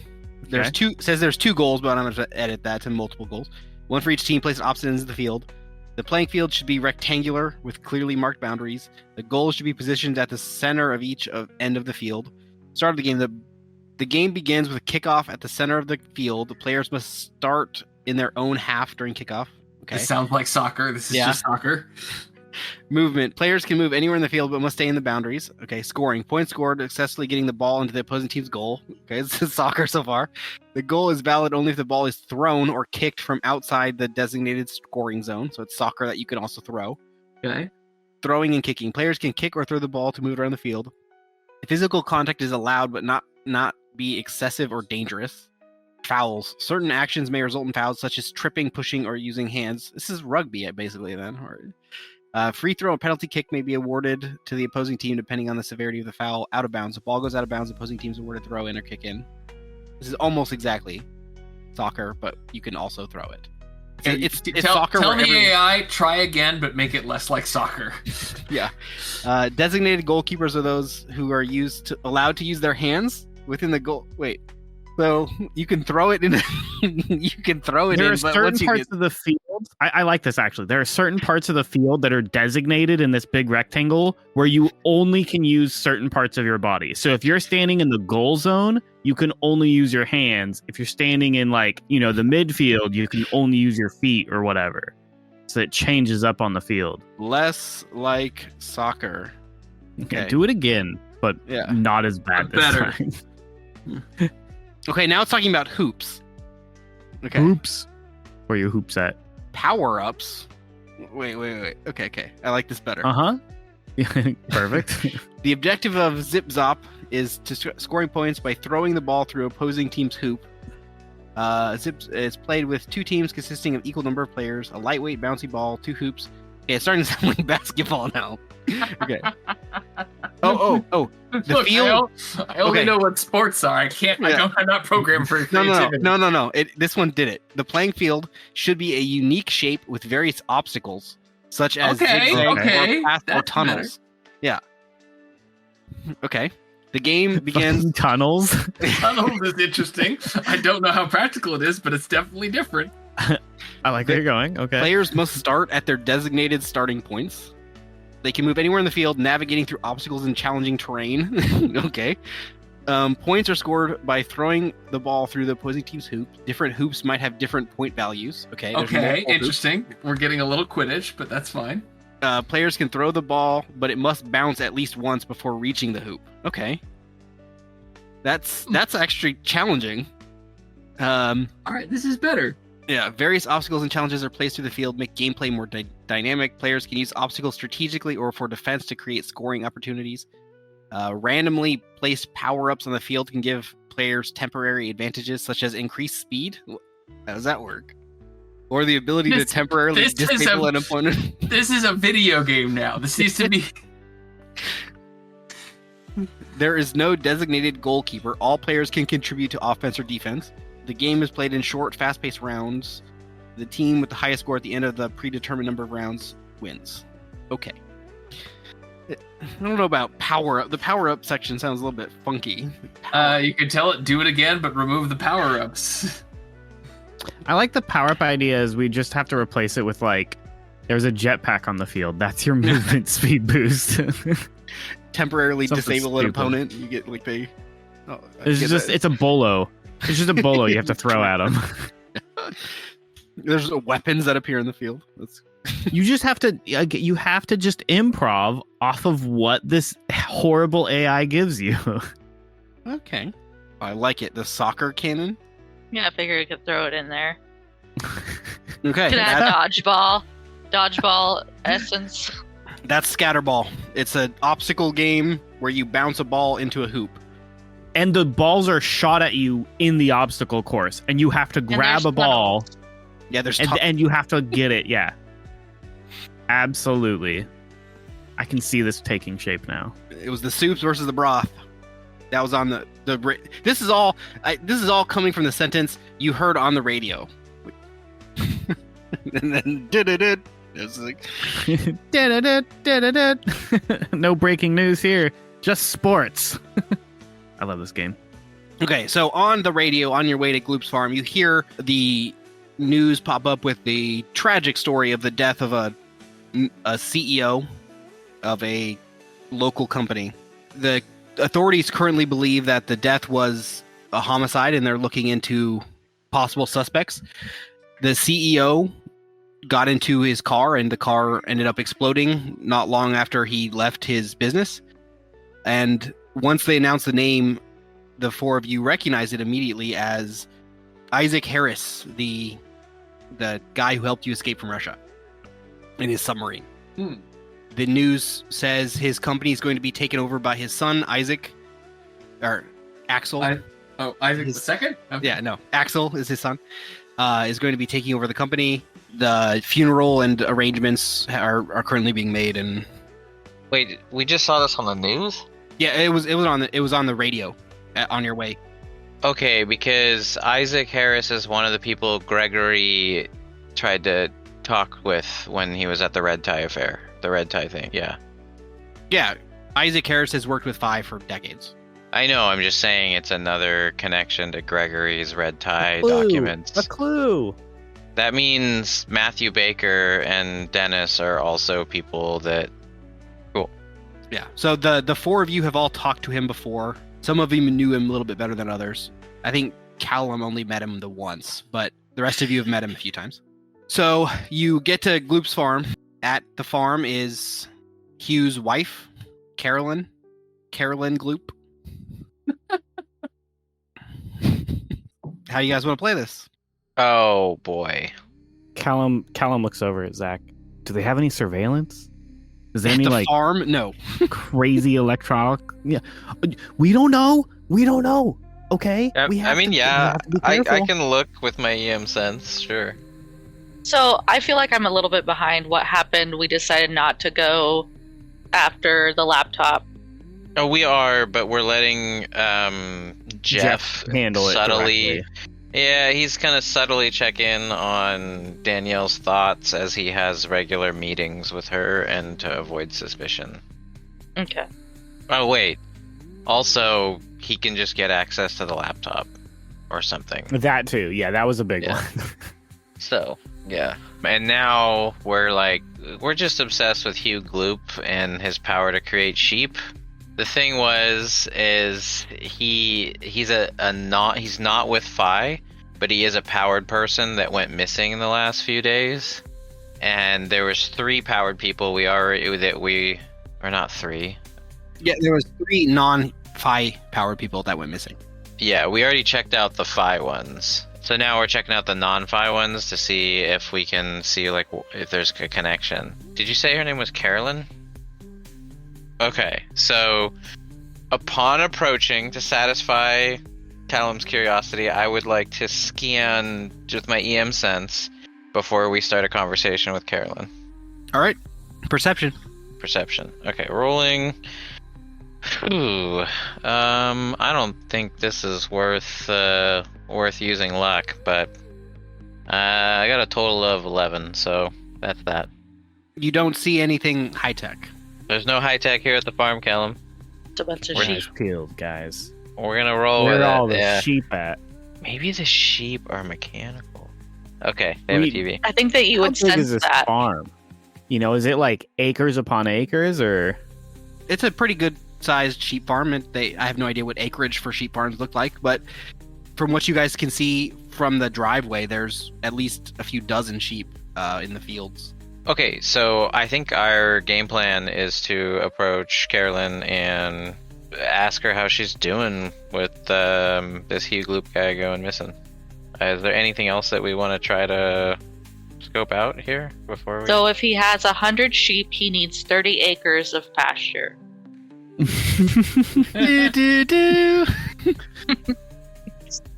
There's Okay. two goals, but I'm gonna edit that to multiple goals. One for each team, placed at opposite ends of the field. The playing field should be rectangular with clearly marked boundaries. The goals should be positioned at the center of each end of the field. Start of the game. The game begins with a kickoff at the center of the field. The players must start in their own half during kickoff. Okay. This sounds like soccer. This is just soccer. Movement. Players can move anywhere in the field but must stay in the boundaries. Okay. Scoring. Points scored successfully getting the ball into the opposing team's goal. Okay. This is soccer so far. The goal is valid only if the ball is thrown or kicked from outside the designated scoring zone. So it's soccer that you can also throw. Okay. Throwing and kicking. Players can kick or throw the ball to move it around the field. Physical contact is allowed but not be excessive or dangerous. Fouls. Certain actions may result in fouls such as tripping, pushing, or using hands. This is rugby basically then. Free throw and penalty kick may be awarded to the opposing team depending on the severity of the foul. Out of bounds. If the ball goes out of bounds, the opposing team's awarded throw in or kick in. This is almost exactly soccer, but you can also throw it. It's soccer. Tell the AI, try again, but make it less like soccer. Yeah. Designated goalkeepers are those who are allowed to use their hands within the goal. Wait. So you can throw it in. You can throw it there in. Are certain parts of the field. I like this actually. There are certain parts of the field that are designated in this big rectangle where you only can use certain parts of your body. So if you're standing in the goal zone, you can only use your hands. If you're standing in the midfield, you can only use your feet or whatever. So it changes up on the field. Less like soccer. Okay, do it again, but not as bad this time. Okay, now it's talking about hoops. Okay. Hoops? Where are your hoops at? Power-ups. Wait. Okay. I like this better. Uh-huh. Perfect. The objective of Zip Zop is to scoring points by throwing the ball through opposing team's hoop. Zip is played with 2 teams consisting of equal number of players, a lightweight bouncy ball, 2 hoops. Okay, it's starting to sound like basketball now. Okay. Oh. The field. I only know what sports are. I can't. Yeah. I'm not programmed for creativity. No. This one did it. The playing field should be a unique shape with various obstacles, such as zigzag or paths or tunnels. Better. Yeah. Okay. The game begins. Tunnels. Tunnels is interesting. I don't know how practical it is, but it's definitely different. I like where you're going. Okay. Players must start at their designated starting points. They can move anywhere in the field, navigating through obstacles and challenging terrain. Okay. Points are scored by throwing the ball through the opposing team's hoop. Different hoops might have different point values. Okay. Okay, interesting. We're getting a little Quidditch, but that's fine. Players can throw the ball, but it must bounce at least once before reaching the hoop. Okay. That's actually challenging. All right, this is better. Yeah, various obstacles and challenges are placed through the field, make gameplay more dynamic. Players can use obstacles strategically or for defense to create scoring opportunities. Randomly placed power-ups on the field can give players temporary advantages, such as increased speed. How does that work? Or the ability to temporarily disable an opponent. This is a video game now. This needs to be... There is no designated goalkeeper. All players can contribute to offense or defense. The game is played in short, fast-paced rounds. The team with the highest score at the end of the predetermined number of rounds wins. Okay. I don't know about power-up. The power-up section sounds a little bit funky. You could tell it, do it again, but remove the power-ups. I like the power-up idea is we just have to replace it with, there's a jetpack on the field. That's your movement speed boost. Temporarily disable an opponent. You get, it's a bolo. It's just a bolo you have to throw at them. There's weapons that appear in the field. You just have to just improv off of what this horrible AI gives you. Okay. I like it. The soccer cannon? Yeah, I figured you could throw it in there. Okay. Could add dodgeball essence. That's Scatterball. It's an obstacle game where you bounce a ball into a hoop. And the balls are shot at you in the obstacle course, and you have to grab a ball. Yeah, and you have to get it. Yeah, absolutely. I can see this taking shape now. It was the soups versus the broth. That was on the. This is all coming from the sentence you heard on the radio. And then it was like no breaking news here, just sports. I love this game. Okay, so on the radio, on your way to Gloop's farm, you hear the news pop up with the tragic story of the death of a CEO of a local company. The authorities currently believe that the death was a homicide, and they're looking into possible suspects. The CEO got into his car, and the car ended up exploding not long after he left his business. And once they announced the name, the four of you recognize it immediately as Isaac Harris, the guy who helped you escape from Russia in his submarine. The news says his company is going to be taken over by his son, Isaac, or Axel. Isaac the second? Okay. Yeah, no, Axel is his son. is going to be taking over the company. The funeral and arrangements are currently being made, and Wait, we just saw this on the news? yeah, it was on the radio on your way. Okay, because Isaac Harris is one of the people Gregory tried to talk with when he was at the Red Tie affair. The Red Tie thing, yeah. Yeah, Isaac Harris has worked with Phi for decades. I know, I'm just saying it's another connection to Gregory's Red Tie documents. A clue. That means Matthew Baker and Dennis are also people that... Cool. Yeah, so the four of you have all talked to him before. Some of you knew him a little bit better than others. I think Callum only met him the once, but the rest of you have met him a few times. So you get to Gloop's farm. At the farm is Hugh's wife, Carolyn Gloop. How you guys want to play this? Oh, boy. Callum looks over at Zach. Do they have any surveillance? Is there At any the like farm? No. crazy electronic? Yeah, we don't know. Okay. I We have mean, to- we yeah, have to be I careful. can look with my EM sense, sure. So I feel like I'm a little bit behind what happened. We decided not to go after the laptop. Oh, we are, but we're letting Jeff handle it subtly. directly. Yeah, he's kind of subtly check in on Danielle's thoughts as he has regular meetings with her and to avoid suspicion. Okay. Oh, wait. Also, he can just get access to the laptop or something. That too. Yeah, that was a big Yeah. one. So, yeah. And now we're just obsessed with Hugh Gloop and his power to create sheep. The thing is he's not with Phi, but he is a powered person that went missing in the last few days. And there was 3 powered people or not 3. Yeah, there was 3 non-Phi powered people that went missing. Yeah, we already checked out the Phi ones. So now we're checking out the non-Phi ones to see if we can see like if there's a connection. Did you say her name was Carolyn? Okay, so upon approaching to satisfy Callum's curiosity, I would like to scan with my EM sense before we start a conversation with Carolyn. All right, perception. Perception. Okay, rolling. Ooh, I don't think this is worth using luck, but I got a total of 11, so that's that. You don't see anything high tech. There's no high tech here at the farm, Callum. It's a bunch of We're sheep. Eyes peeled, guys. We're gonna roll Where with are all it. the Yeah. sheep at? Maybe the sheep are mechanical. Okay, they have a TV. I think that you How would big sense is this that. farm? You know, is it like acres upon acres, or It's a pretty good sized sheep farm. I have no idea what acreage for sheep farms look like, but from what you guys can see from the driveway, there's at least a few dozen sheep in the fields. Okay, so I think our game plan is to approach Carolyn and ask her how she's doing with this Hugh Gloop guy going missing. Is there anything else that we want to try to scope out here before we... So if he has 100 sheep, he needs 30 acres of pasture. do.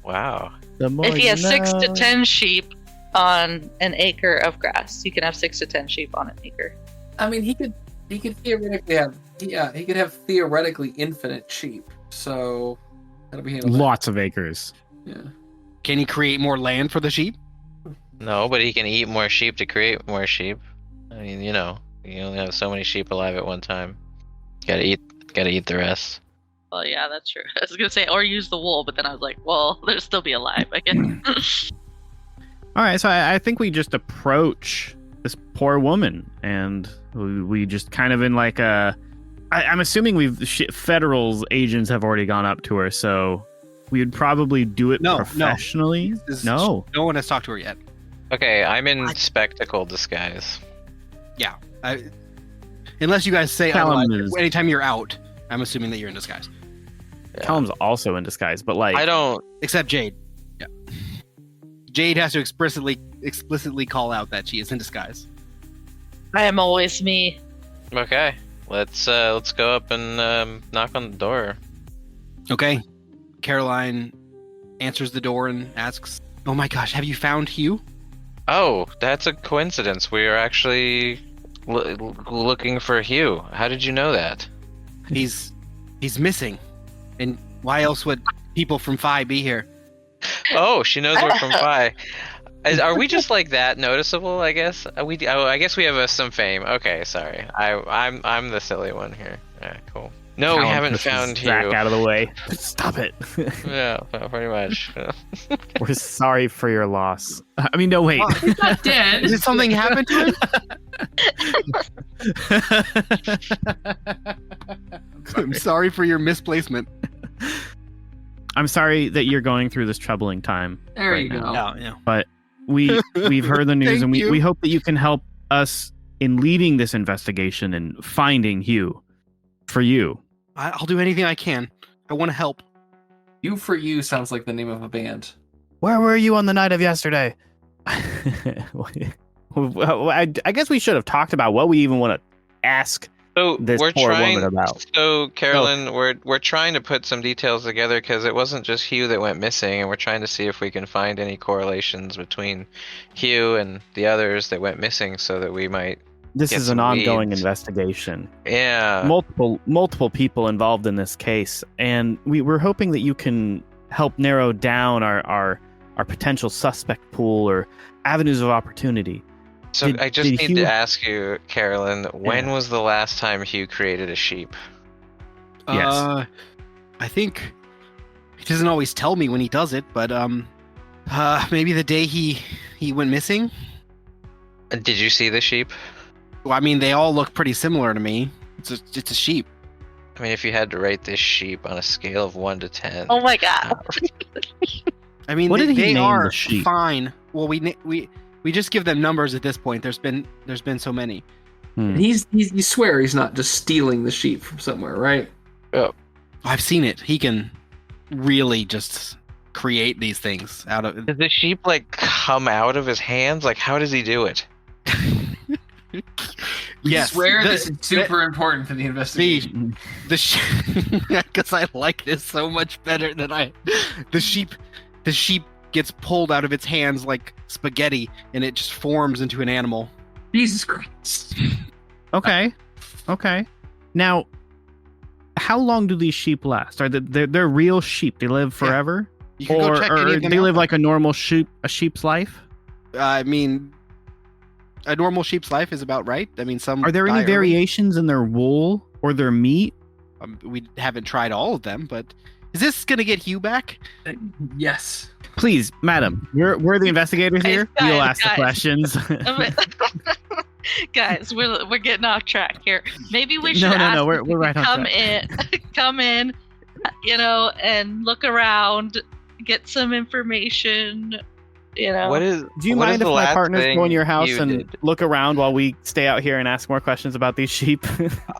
Wow. If he has 6 to 10 sheep on an acre of grass, you can have 6 to 10 sheep on an acre. I mean, he could theoretically have he could have theoretically infinite sheep. So that'll be handled. lots of acres. Yeah. Can he create more land for the sheep? No, but he can eat more sheep to create more sheep. I mean, you only have so many sheep alive at one time. Gotta eat the rest. Well, yeah, that's true. I was gonna say, or use the wool, but then I was like, well, they'll still be alive, I guess. All right, so I think we just approach this poor woman, and we just kind of in like a. I'm assuming federal agents have already gone up to her, so we would probably do it No. professionally. No. No one has talked to her yet. Okay, I'm in spectacle disguise. Unless you guys say Callum otherwise. is- Anytime you're out, I'm assuming that you're in disguise. Yeah. Callum's also in disguise, but like I don't. Except Jade. Yeah. Jade has to explicitly call out that she is in disguise. I am always me. Okay, let's go up and knock on the door. Okay. Caroline answers the door and asks, Oh my gosh, have you found Hugh? Oh, that's a coincidence. We are actually looking for Hugh. How did you know that? He's missing. And why else would people from Phi be here? Oh, she knows we're from Phi. Are we just like that noticeable? I guess I guess we have some fame. Okay, sorry. I'm the silly one here. Yeah, cool. No, we haven't found Hugh. Zach out of the way. Stop it. Yeah, pretty much. We're sorry for your loss. I mean, no, wait. He's not dead. Did something happen to him? I'm sorry for your misplacement. I'm sorry that you're going through this troubling time. There you go. Oh, yeah. But we've heard the news, and we hope that you can help us in leading this investigation and finding Hugh for you. I'll do anything I can. I want to help. You for You sounds like the name of a band. Where were you on the night of yesterday? I guess we should have talked about what we even want to ask So this we're poor trying. woman about. So Carolyn, we're trying to put some details together because it wasn't just Hugh that went missing, and we're trying to see if we can find any correlations between Hugh and the others that went missing, so that we might. This Get is an some ongoing leads. investigation. Yeah. Multiple people involved in this case, and we're hoping that you can help narrow down our potential suspect pool or avenues of opportunity. So I just need Hugh- to ask you, Carolyn, when was the last time Hugh created a sheep? Yes. I think he doesn't always tell me when he does it, but maybe the day he went missing. Did you see the sheep? Well, I mean, they all look pretty similar to me. It's a sheep. I mean, if you had to rate this sheep on a scale of 1 to 10. Oh my god. I mean, What did he they name are the sheep? fine. Well, we just give them numbers at this point. There's been so many. He's you swear he's not just stealing the sheep from somewhere, right? I've seen it. He can really just create these things out of. Does the sheep like come out of his hands? Like, how does he do it? Yes, Swear this is super important for the investigation. Because I like this so much better than the sheep gets pulled out of its hands like spaghetti, and it just forms into an animal. Jesus Christ. Okay. Now, how long do these sheep last? Are they're real sheep? They live forever, You can go check any or of them they out. live like a normal sheep's life? I mean, a normal sheep's life is about right. I mean, some Are there die any early. variations in their wool or their meat? We haven't tried all of them, but is this gonna get Hugh back? Yes. Please, madam, we're the investigators here. Guys, You'll ask the guys. questions. Guys, we're getting off track here. Maybe we should No, ask we're if we right can on come in, and look around, get some information, What is? Do you what mind is if the my last partners thing go in your house you and did? look around while we stay out here and ask more questions about these sheep?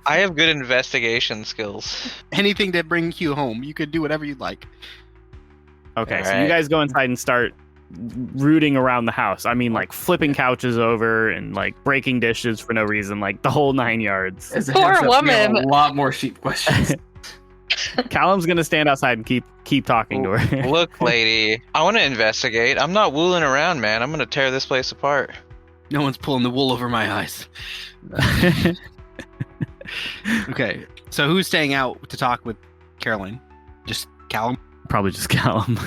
I have good investigation skills. Anything to bring Hugh home. You could do whatever you'd like. Okay, so Alright. you guys go inside and start rooting around the house. I mean, like flipping couches over and like breaking dishes for no reason, like the whole 9 yards. As a Poor heads up, we have woman. a lot more sheep questions. Callum's gonna stand outside and keep talking to her. Look, lady, I want to investigate. I'm not wooling around, man. I'm gonna tear this place apart. No one's pulling the wool over my eyes. Okay, so who's staying out to talk with Caroline? Just Callum? Probably just Callum.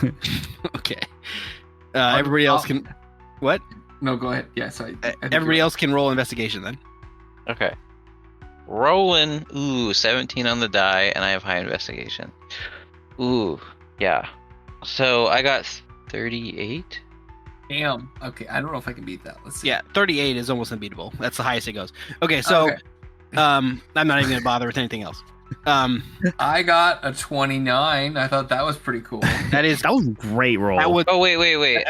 Okay. Everybody else can. What? No, go ahead. Yeah, sorry. I think Everybody you're else can roll investigation then. Okay. Rolling. Ooh, 17 on the die, and I have high investigation. Ooh, yeah. So I got 38. right. Damn. Okay, I don't know if I can beat that. Let's see. Yeah, 38 is almost unbeatable. That's the highest it goes. Okay, so Okay. I'm not even gonna bother with anything else. I got a 29. I thought that was pretty cool. That is That was a great roll. that was Oh wait.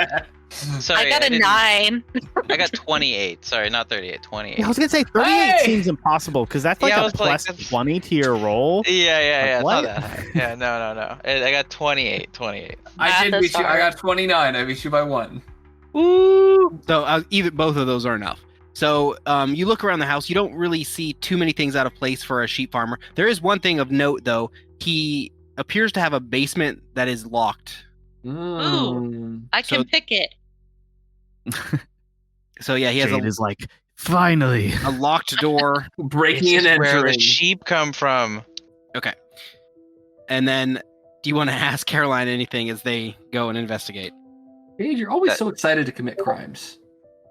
Sorry, I got a didn't- 9. I got 28. Sorry, not 38. 28. Yeah, I was gonna say 38 Hey! seems impossible because that's like Yeah, I a was like, plus that's- 20 to your roll. Yeah. It's what? not that high. Yeah, no. I got 28. I did Math is beat you. I hard. got 29. I beat you by 1. Woo! So either both of those are enough. So you look around the house. You don't really see too many things out of place for a sheep farmer. There is one thing of note, though. He appears to have a basement that is locked. Ooh, I can pick it. So yeah, he has Jade is like, finally. a locked door. Breaking and This is where entering. the sheep come from. Okay. And then, do you want to ask Caroline anything as they go and investigate? Paige, you're always so excited to commit crimes.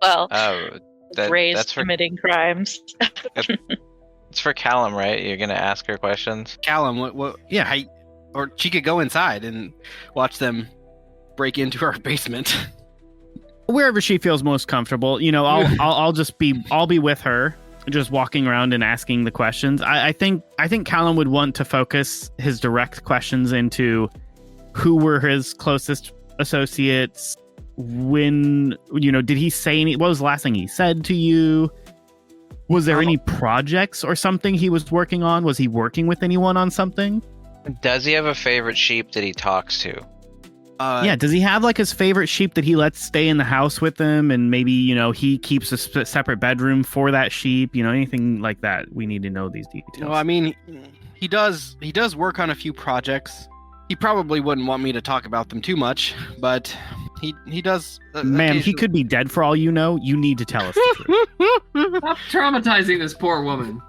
Well, Oh, raised that's for committing crimes. it's for Callum, right? You're gonna ask her questions. Callum, what? Yeah, or she could go inside and watch them break into our basement. Wherever she feels most comfortable, I'll be with her, just walking around and asking the questions. I think Callum would want to focus his direct questions into who were his closest associates. When did he say what was the last thing he said to you? Was there any projects or something he was working on? Was he working with anyone on something? Does he have a favorite sheep that he talks to? Yeah, does he have like his favorite sheep that he lets stay in the house with him, and maybe he keeps a separate bedroom for that sheep? Anything like that. We need to know these details. Well, I mean, he does work on a few projects. He probably wouldn't want me to talk about them too much, but he does. Ma'am, he could be dead for all you know. You need to tell us the truth. Stop traumatizing this poor woman.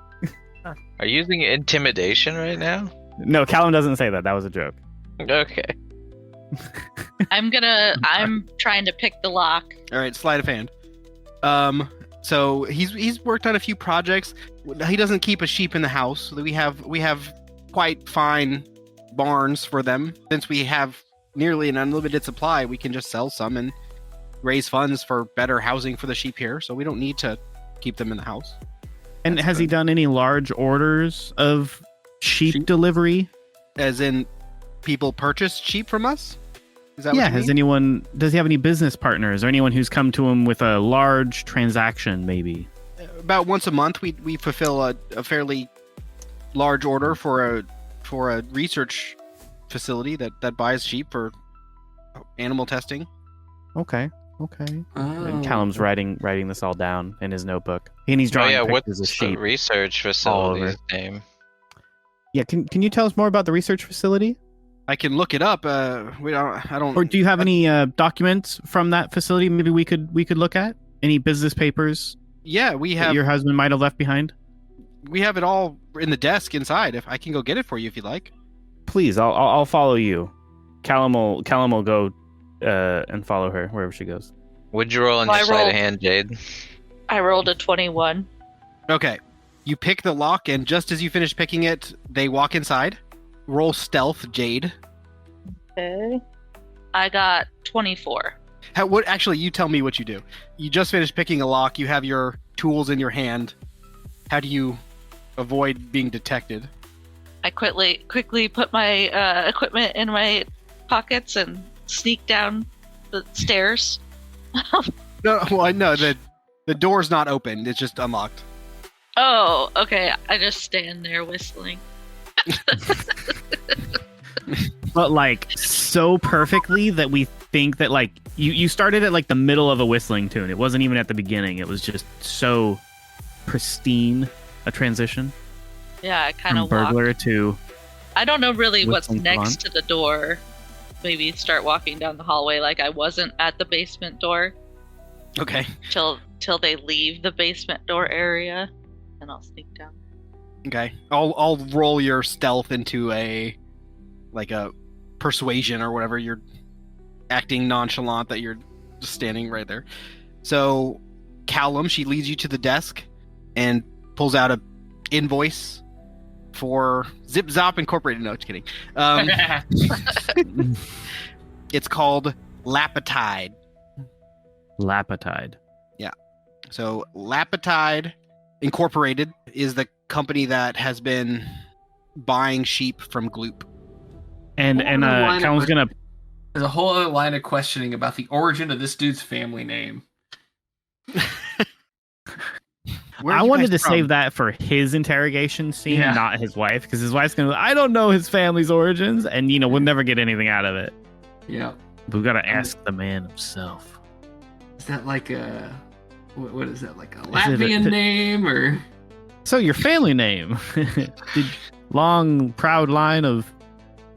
Are you using intimidation right now? No, Callum doesn't say that. That was a joke. Okay. I'm trying to pick the lock. All right, sleight of hand. So he's worked on a few projects. He doesn't keep a sheep in the house. We have quite fine barns for them. Since we have nearly an unlimited supply, we can just sell some and raise funds for better housing for the sheep here. So we don't need to keep them in the house. And has he done any large orders of sheep delivery? As in, people purchased sheep from us? Is that what you mean? Does he have any business partners or anyone who's come to him with a large transaction, maybe? About once a month, we fulfill a fairly large order for a research facility that buys sheep for animal testing. Okay. Oh. And Callum's writing this all down in his notebook, and he's drawing pictures of What's sheep. the research facility's name? Yeah, can you tell us more about the research facility? I can look it up. I don't. Or do you have any documents from that facility? Maybe we could look at any business papers. Yeah, we have. That your husband might have left behind. We have it all in the desk inside. If I can go get it for you, if you'd like. Please, I'll follow you. Callum will go and follow her wherever she goes. Would you roll on your sleight of hand, Jade? I rolled a 21. Okay, you pick the lock, and just as you finish picking it, they walk inside. Roll stealth, Jade. Okay. I got 24. Actually, you tell me what you do. You just finished picking a lock. You have your tools in your hand. How do you avoid being detected? I quickly put my equipment in my pockets and sneak down the stairs. No, the door's not open. It's just unlocked. Oh, okay. I just stand there whistling. But like so perfectly that we think that like you started at like the middle of a whistling tune. It wasn't even at the beginning. It was just so pristine a transition. Yeah, I kind of burglar to. I don't know really what's whistling next to the door. Maybe start walking down the hallway like I wasn't at the basement door. Okay. Till they leave the basement door area, and I'll sneak down. Okay. I'll roll your stealth into a persuasion or whatever. You're acting nonchalant that you're just standing right there. So Callum, she leads you to the desk and pulls out a invoice for Zip Zop Incorporated. No, just kidding. It's called Lapitide. Lapitide. Yeah. So Lapitide Incorporated is the company that has been buying sheep from Gloop. And Callum's gonna. There's a whole other line of questioning about the origin of this dude's family name. I wanted to save that for his interrogation scene, not his wife, because his wife's gonna. I don't know his family's origins, and we'll never get anything out of it. Yeah, but we gotta ask the man himself. Is that like a what is that, like a Latvian name or? So your family name, long proud line of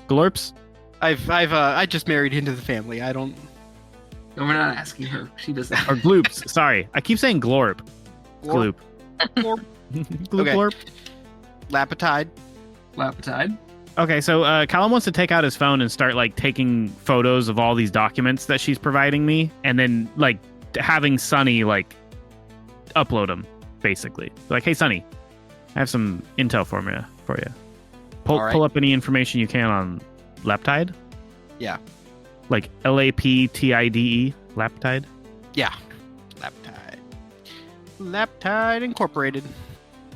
Glorps? I just married into the family. I don't. No, we're not asking her. She doesn't. Or gloops. Sorry, I keep saying glorp. Gloop. Glorp. Gloop Okay. glorp. Lapetide. Lapetide. Okay, so Callum wants to take out his phone and start like taking photos of all these documents that she's providing me, and then like having Sunny like upload them, basically. Like, hey Sunny, I have some intel for you. All right. Pull up any information you can on Laptide. Yeah. Like Laptide, Laptide. Yeah. Lapetide. Lapetide Incorporated.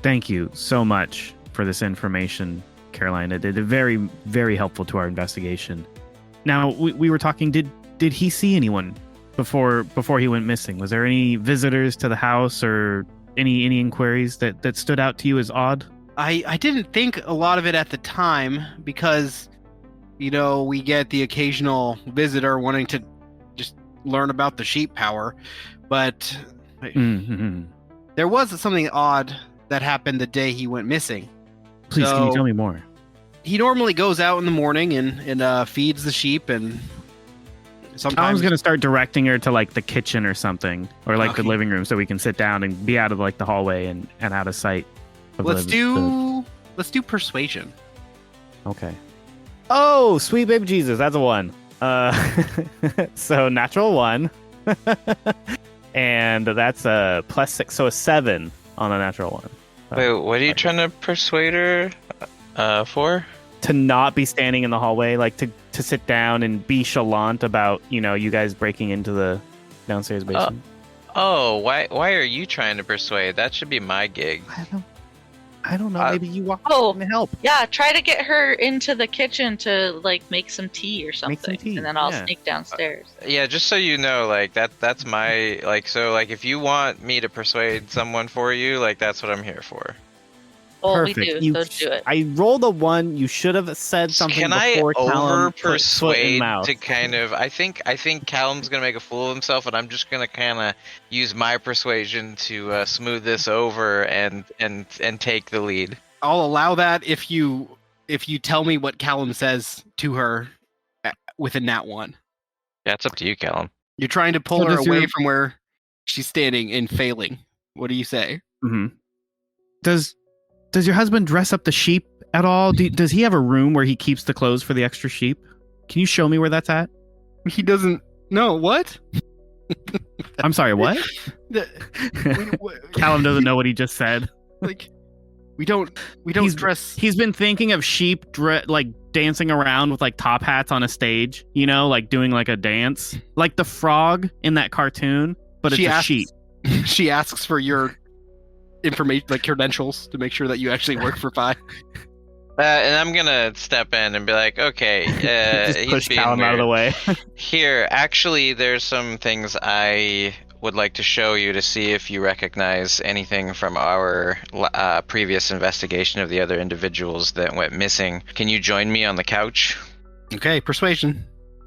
Thank you so much for this information, Caroline. It is very, very helpful to our investigation. Now, we were talking. Did he see anyone before he went missing? Was there any visitors to the house or any inquiries that stood out to you as odd? I didn't think a lot of it at the time because, we get the occasional visitor wanting to just learn about the sheep power, but Mm-hmm. there was something odd that happened the day he went missing. Please, can you So- tell me more? He normally goes out in the morning and feeds the sheep, and I sometimes was gonna start directing her to like the kitchen or something, or like the Okay. living room, so we can sit down and be out of like the hallway and out of sight. Of let's the- do persuasion. Okay. Oh, sweet baby Jesus, that's a 1. So natural 1, and that's a +6, so a 7 on a natural 1. Wait, what are you trying to persuade her for? To not be standing in the hallway, like to sit down and be chalant about you guys breaking into the downstairs basement. Oh, why are you trying to persuade? That should be my gig. I don't know. Maybe you walk Oh. in to help. Yeah, try to get her into the kitchen to like make some tea or something, Make some tea, and then I'll yeah. sneak downstairs. Yeah, just so you know, like that's my if you want me to persuade someone for you, like that's what I'm here for. Well, Perfect. we do, You so do it. I rolled a 1. You should have said something Can I before over Callum put foot in persuade mouth. to kind of? I think Callum's gonna make a fool of himself, and I'm just gonna kind of use my persuasion to smooth this over and take the lead. I'll allow that if you tell me what Callum says to her with a nat 1. Yeah, it's up to you, Callum. You're trying to pull So her does away your- from where she's standing and failing. What do you say? Mm-hmm. Does your husband dress up the sheep at all? Does he have a room where he keeps the clothes for the extra sheep? Can you show me where that's at? He doesn't. No, what? I'm sorry, what? Callum doesn't know what he just said. Like, we don't He's- dress. He's been thinking of sheep like dancing around with like top hats on a stage, like doing like a dance, like the frog in that cartoon, but it's She a asks- sheep. She asks for your information, like credentials, to make sure that you actually work for Phi. And I'm gonna step in and be like, okay, Just he's push being Callum out of the weird. way. Here, actually, there's some things I would like to show you to see if you recognize anything from our previous investigation of the other individuals that went missing. Can you join me on the couch? Okay, persuasion.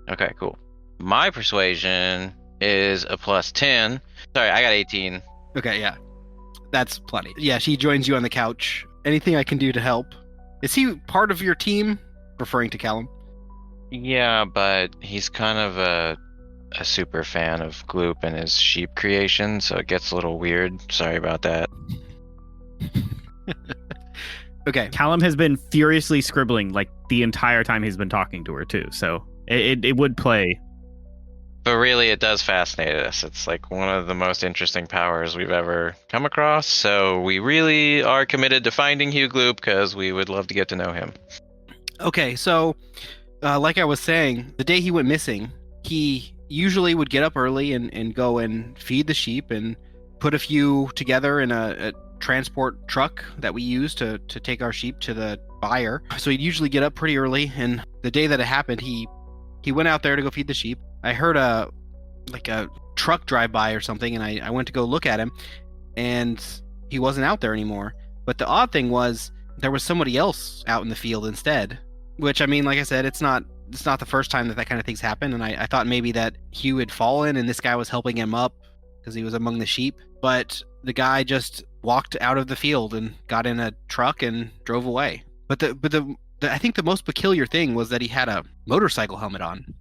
Okay, cool. My persuasion is a +10. Sorry, I got 18. Okay, yeah, that's plenty. Yeah, she joins you on the couch. Anything I can do to help? Is he part of your team? Referring to Callum. Yeah, but he's kind of a super fan of Gloop and his sheep creation, so it gets a little weird. Sorry about that. Okay. Callum has been furiously scribbling like the entire time he's been talking to her too, so it would play. But really, it does fascinate us. It's like one of the most interesting powers we've ever come across, so we really are committed to finding Hugh Gloop because we would love to get to know him. Okay, so like I was saying, the day he went missing, he usually would get up early and go and feed the sheep and put a few together in a transport truck that we use to take our sheep to the buyer. So he'd usually get up pretty early, and the day that it happened, he went out there to go feed the sheep. I heard a truck drive by or something, and I went to go look at him, and he wasn't out there anymore. But the odd thing was there was somebody else out in the field instead, which, I mean, like I said, it's not the first time that kind of thing's happened, and I thought maybe that Hugh had fallen and this guy was helping him up because he was among the sheep, but the guy just walked out of the field and got in a truck and drove away. But the I think the most peculiar thing was that he had a motorcycle helmet on,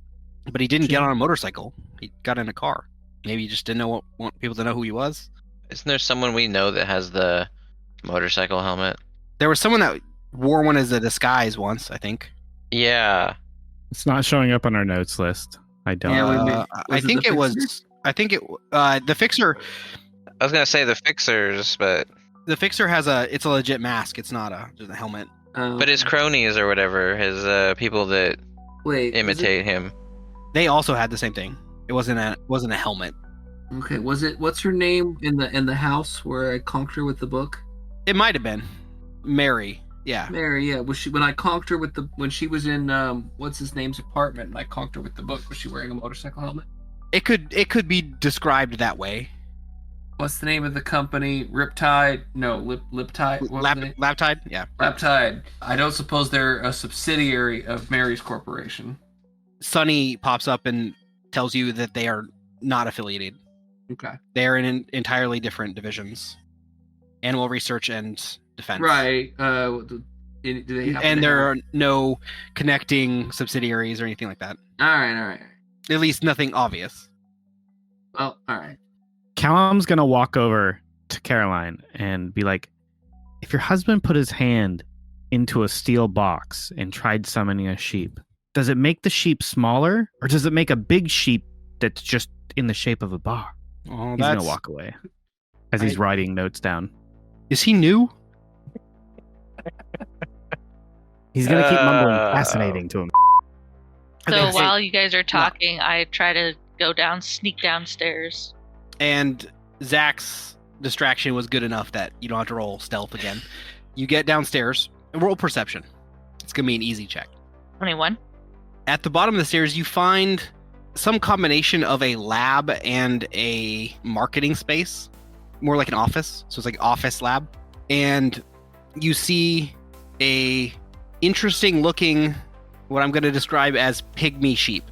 but he didn't get on a motorcycle. He got in a car. Maybe he just didn't want people to know who he was. Isn't there someone we know that has the motorcycle helmet? There was someone that wore one as a disguise once, I think. Yeah. It's not showing up on our notes list. I don't. Yeah, I think it was. I think it. The Fixer. I was gonna say the Fixers, but the Fixer has it's a legit mask. It's not just a helmet. But his cronies or whatever, his people that imitate him, they also had the same thing. It wasn't a helmet. Okay, was it? What's her name in the house where I conked her with the book? It might have been Mary. Yeah, Mary. Yeah, was she when I conked her with when she was in what's his name's apartment and I conked her with the book? Was she wearing a motorcycle helmet? It could be described that way. What's the name of the company? Riptide? No, Liptide. Laptide? Yeah. Laptide. I don't suppose they're a subsidiary of Mary's corporation. Sunny pops up and tells you that they are not affiliated. Okay. They're in entirely different divisions. Animal research and defense. Right. Do they and there are no connecting subsidiaries or anything like that. All right. At least nothing obvious. Well, all right. Callum's gonna walk over to Caroline and be like, if your husband put his hand into a steel box and tried summoning a sheep, does it make the sheep smaller, or does it make a big sheep that's just in the shape of a bar? Oh, he's gonna walk away as he's writing notes down. Is he new? He's gonna keep mumbling fascinating to him. So while you guys are talking, I try to sneak downstairs. And Zach's distraction was good enough that you don't have to roll stealth again. You get downstairs and roll perception. It's going to be an easy check. 21. At the bottom of the stairs, you find some combination of a lab and a marketing space. More like an office. So it's like office lab. And you see a interesting looking, what I'm going to describe as pygmy sheep.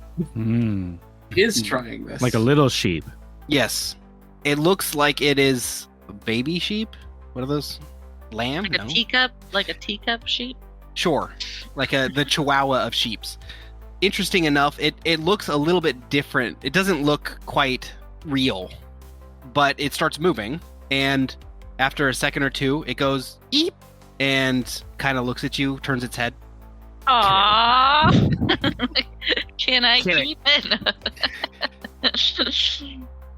Is trying this. Like a little sheep. Yes. It looks like it is a baby sheep. What are those? Lamb? Like a teacup? Like a teacup sheep? Sure. Like the chihuahua of sheeps. Interesting enough, it looks a little bit different. It doesn't look quite real. But it starts moving. And after a second or two, it goes eep and kind of looks at you, turns its head. Aww. Can I keep it?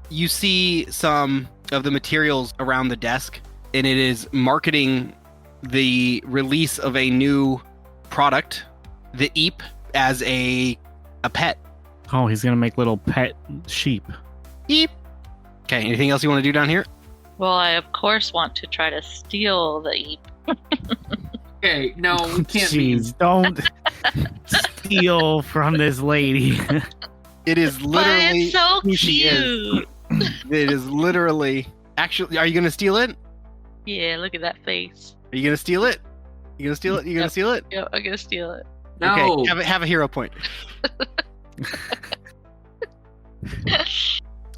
You see some of the materials around the desk, and it is marketing the release of a new product, the Eep, as a pet. Oh, he's gonna make little pet sheep. Eep. Okay, anything else you want to do down here? Well, I of course want to try to steal the Eep. Okay, no, we can't. Jeez, don't steal from this lady. It is literally so who she is. It is literally. Actually, are you going to steal it? Yeah, look at that face. Are you going to steal it? You going to steal it? You going to steal it? Yep, I'm going to steal it. No. Okay, have a hero point.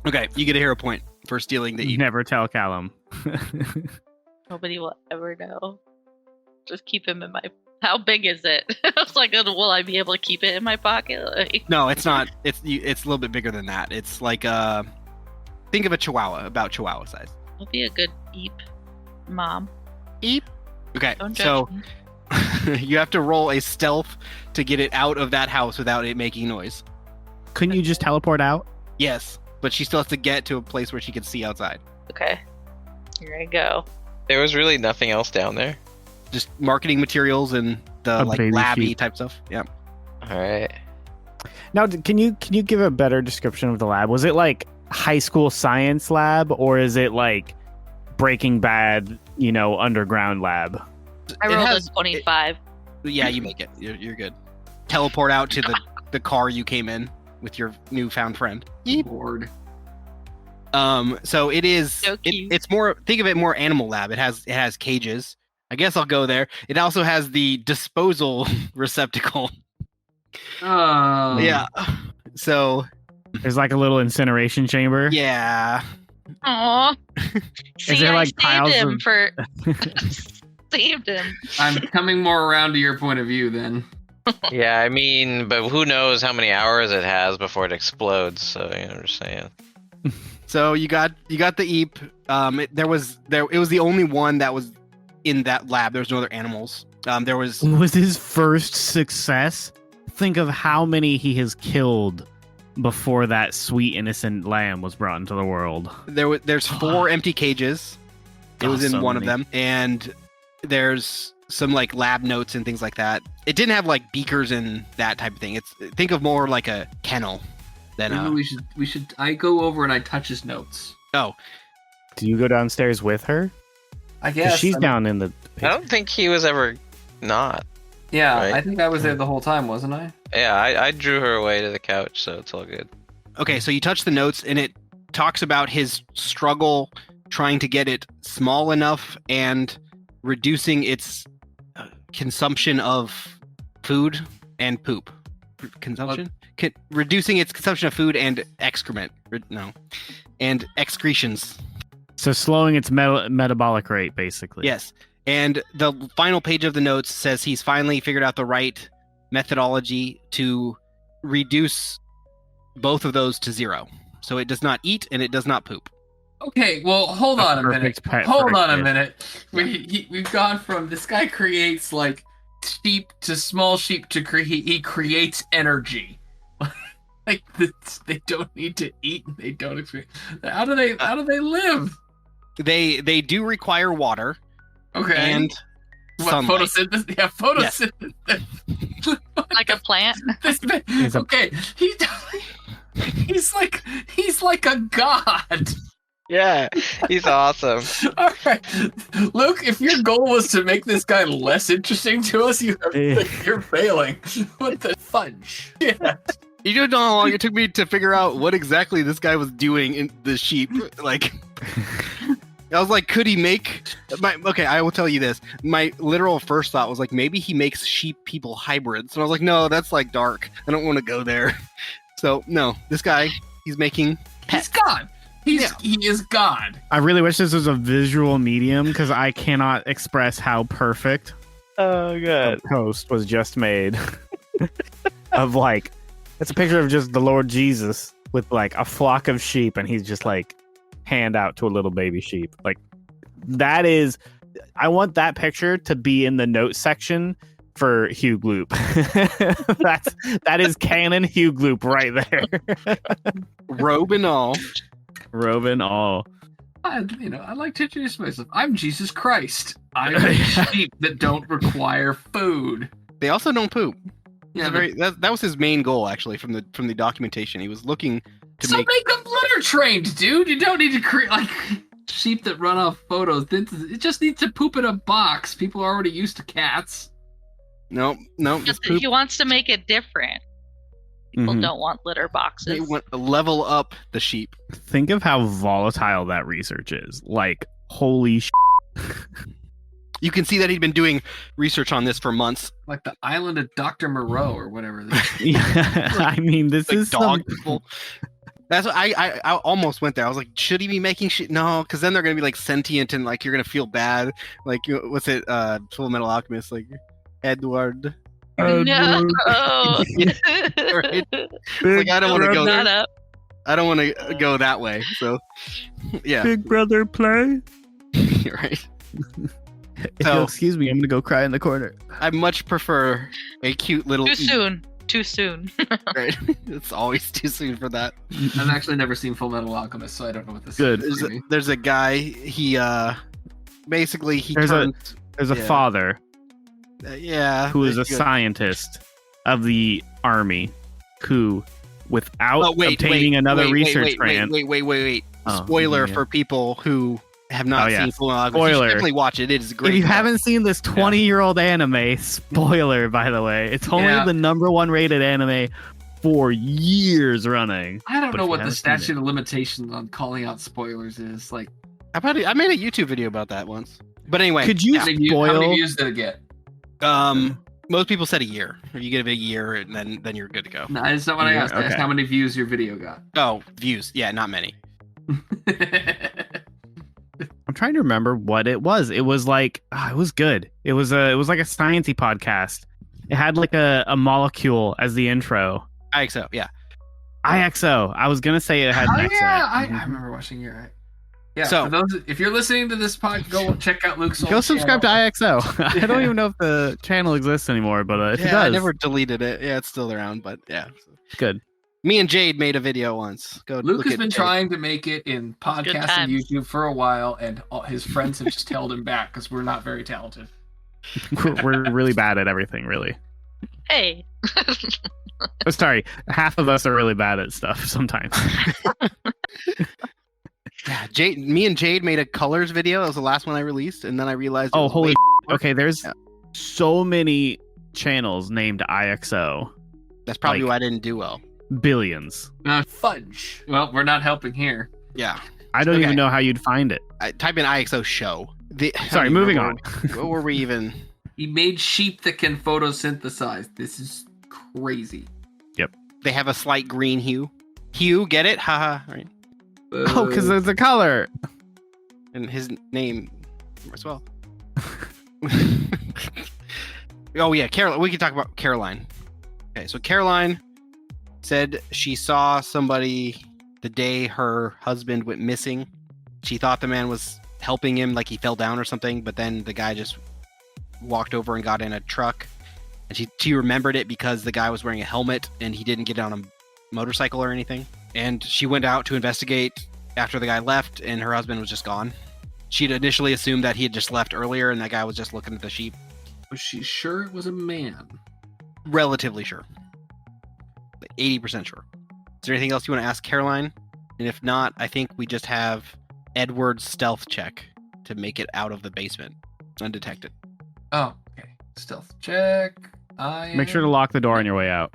Okay, you get a hero point for stealing the Eep. Never tell Callum. Nobody will ever know. Just keep him in my... How big is it? I was like, will I be able to keep it in my pocket? Like... No, it's not. It's a little bit bigger than that. It's like think of a chihuahua, about chihuahua size. I'll be a good Eep mom. Eep. Okay, Don't so judge me. you have to roll a stealth to get it out of that house without it making noise. Couldn't you just teleport out? Yes, but she still has to get to a place where she can see outside. Okay. Here I go. There was really nothing else down there. Just marketing materials and the like labby type stuff. Yeah. All right. Now, can you give a better description of the lab? Was it like high school science lab, or is it like Breaking Bad, underground lab? I rolled a 25. Yeah, you make it. You're good. Teleport out to the car you came in with your newfound friend. Bored. So it is. So cute. It's more. Think of it more animal lab. It has cages. I guess I'll go there. It also has the disposal receptacle. Oh. Yeah. So there's like a little incineration chamber. Yeah. Aww. See, there, like, I saved piles him of- for saved him. I'm coming more around to your point of view then. Yeah, I mean, but who knows how many hours it has before it explodes? So I'm just saying. So you got the Eep. It was the only one that was in that lab. There was no other animals. There was his first success. Think of how many he has killed before that sweet innocent lamb was brought into the world. There's 4 empty cages. It was in so one many. of them, and there's some like lab notes and things like that. It didn't have like beakers and that type of thing. Think of more like a kennel than Maybe we should. I go over and I touch his notes. Oh, Do you go downstairs with her? I 'Cause guess she's down in the. I don't think he was ever not. Yeah, Right. I think I was there the whole time, wasn't I? Yeah, I drew her away to the couch, so it's all good. okay. So you touch the notes, and it talks about his struggle trying to get it small enough and reducing its consumption of food and poop. Consumption? Reducing its consumption of food and excrement. And excretions. So slowing its metabolic rate, basically. Yes. And the final page of the notes says he's finally figured out the right methodology to reduce both of those to 0. So it does not eat and it does not poop. Okay, well, hold on a minute. perfect pet Hold for a on a kid. minute. We've gone from this guy creates like sheep to small sheep to he creates energy. Like they don't need to eat and they don't experience. How do they live? They do require water Okay. and what, sunlight. photosynthesis? Yeah, photosynthesis. Like a plant. This man, He's a- okay, he's like a god. Yeah, he's awesome. All right, Luke. If your goal was to make this guy less interesting to us, you're failing. What the fudge? Yeah. You don't know how long it took me to figure out what exactly this guy was doing in the sheep. Like, I was like, could he make okay, I will tell you this. My literal first thought was like, maybe he makes sheep people hybrids. And I was like, no, that's like dark. I don't want to go there. So no, this guy, he's making He's God. He is God. I really wish this was a visual medium because I cannot express how perfect Oh god. a post was just made. Of like, it's a picture of just the Lord Jesus with like a flock of sheep, and he's just like hand out to a little baby sheep. Like, that is, I want that picture to be in the notes section for Hugh Gloop. that is canon Hugh Gloop right there. robe and all. Robe and all. I like to introduce myself. I'm Jesus Christ. I'm a sheep that don't require food. They also don't poop. Yeah, That was his main goal, actually, from the documentation. He was looking to so make. make them litter trained, dude. You don't need to create like sheep that run off photos. It just needs to poop in a box. People are already used to cats. No, just poop. He wants to make it different. People Mhm. don't want litter boxes. They want to level up the sheep. Think of how volatile that research is. Like, holy sh**. You can see that he'd been doing research on this for months. Like the island of Dr. Moreau or whatever. Yeah, I mean, this Like is dog some... people. That's what I almost went there. I was like, should he be making shit? No, because then they're gonna be like sentient and like you're gonna feel bad. Like what's it? Full Metal Alchemist, like Edward. No. Right? Like I don't want to go Not there. up. I don't want to go that way. So yeah, Big brother play. right. So, So- excuse me, I'm gonna go cry in the corner. I much prefer a cute little. Too soon. Too soon. Right? It's always too soon for that. I've actually never seen Full Metal Alchemist, so I don't know what this Good. is. There's a guy. He basically he There's turns. There's a Yeah. father Yeah. who is a good. scientist of the army who, without Oh, obtaining another research grant, Wait. Oh, Spoiler yeah. for people who have not Oh, yeah. seen Full Metal Alchemist. You Spoiler. should definitely watch it. It is great. if you haven't seen this 20-year-old anime, spoiler, by the way, it's only Yeah. the #1 rated anime for years running. I don't But know if you what the haven't seen statute of limitations on calling out spoilers is. Like, I made a YouTube video about that once. But anyway, Could you how many spoil? views did it get? most people said a year. If you get it a year, and then you're good to go. No, that's not what I Yeah, asked. I asked okay. how many views your video got. Oh, views. Yeah, not many. I'm trying to remember what it was. It was like it was good. It was like a sciencey podcast. It had like a molecule as the intro. IXO, yeah. IXO. I was gonna say it had an accent. Yeah, I remember watching your. Yeah. So for those, if you're listening to this podcast, go check out Luke's. Go subscribe to IXO. I don't even know if the channel exists anymore, but if it does, I never deleted it. Yeah, it's still around, but yeah, good. Me and Jade made a video once. Luke has been trying to make it in podcasts and YouTube for a while, and all his friends have just held him back because we're not very talented. We're really bad at everything, really. Hey. Oh, sorry, half of us are really bad at stuff sometimes. Yeah, me and Jade made a colors video. That was the last one I released, and then I realized. Oh, holy! Okay, there's so many channels named IXO. That's probably why I didn't do well. Billions. Fudge. Well, we're not helping here. Yeah. I don't even know how you'd find it. Type in IXO show. Sorry, moving on. What were we even? He made sheep that can photosynthesize. This is crazy. Yep. They have a slight green hue. Hue, get it? Haha. Right. Oh, because it's a color. And his name as well. Oh, yeah. Caroline. We can talk about Caroline. Okay, so Caroline said she saw somebody the day her husband went missing. She thought the man was helping him, like he fell down or something, but then the guy just walked over and got in a truck. And she remembered it because the guy was wearing a helmet and he didn't get on a motorcycle or anything. And she went out to investigate after the guy left, and her husband was just gone. She'd initially assumed that he had just left earlier and that guy was just looking at the sheep. Was she sure it was a man? Relatively sure. 80% sure. Is there anything else you want to ask Caroline? And if not, I think we just have Edward's stealth check to make it out of the basement undetected. Oh, okay. Stealth check. Make sure to lock the door on your way out.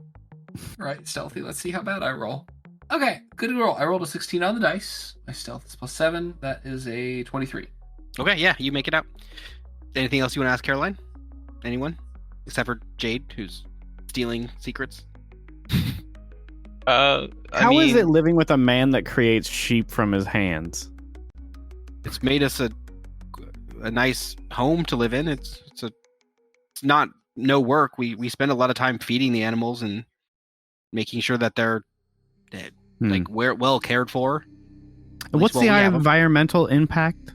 Right, stealthy. Let's see how bad I roll. Okay, good roll. I rolled a 16 on the dice. My stealth is +7. That is a 23. Okay, yeah, you make it out. Anything else you want to ask Caroline? Anyone? Except for Jade, who's stealing secrets. How is it living with a man that creates sheep from his hands? It's made us a nice home to live in. It's not no work. We spend a lot of time feeding the animals and making sure that they're well cared for. What's the environmental impact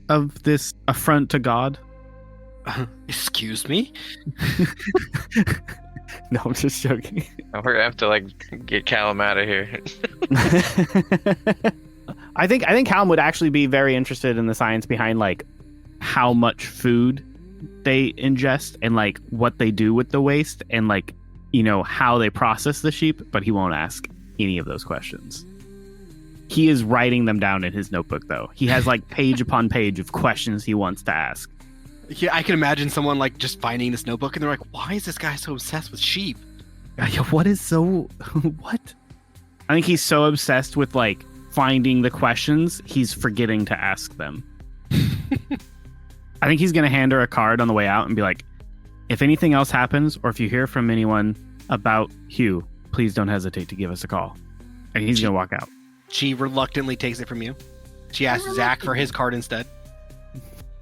of this affront to God? Excuse me? No, I'm just joking. We're gonna have to get Callum out of here. I think Callum would actually be very interested in the science behind how much food they ingest and what they do with the waste and how they process the sheep, but he won't ask any of those questions. He is writing them down in his notebook, though. He has page upon page of questions he wants to ask. Yeah, I can imagine someone just finding this notebook and they're like, why is this guy so obsessed with sheep? What? I think he's so obsessed with finding the questions, he's forgetting to ask them. I think he's going to hand her a card on the way out and be like, if anything else happens, or if you hear from anyone about Hugh, please don't hesitate to give us a call. And he's going to walk out. She reluctantly takes it from you. She asks Zach for his card instead.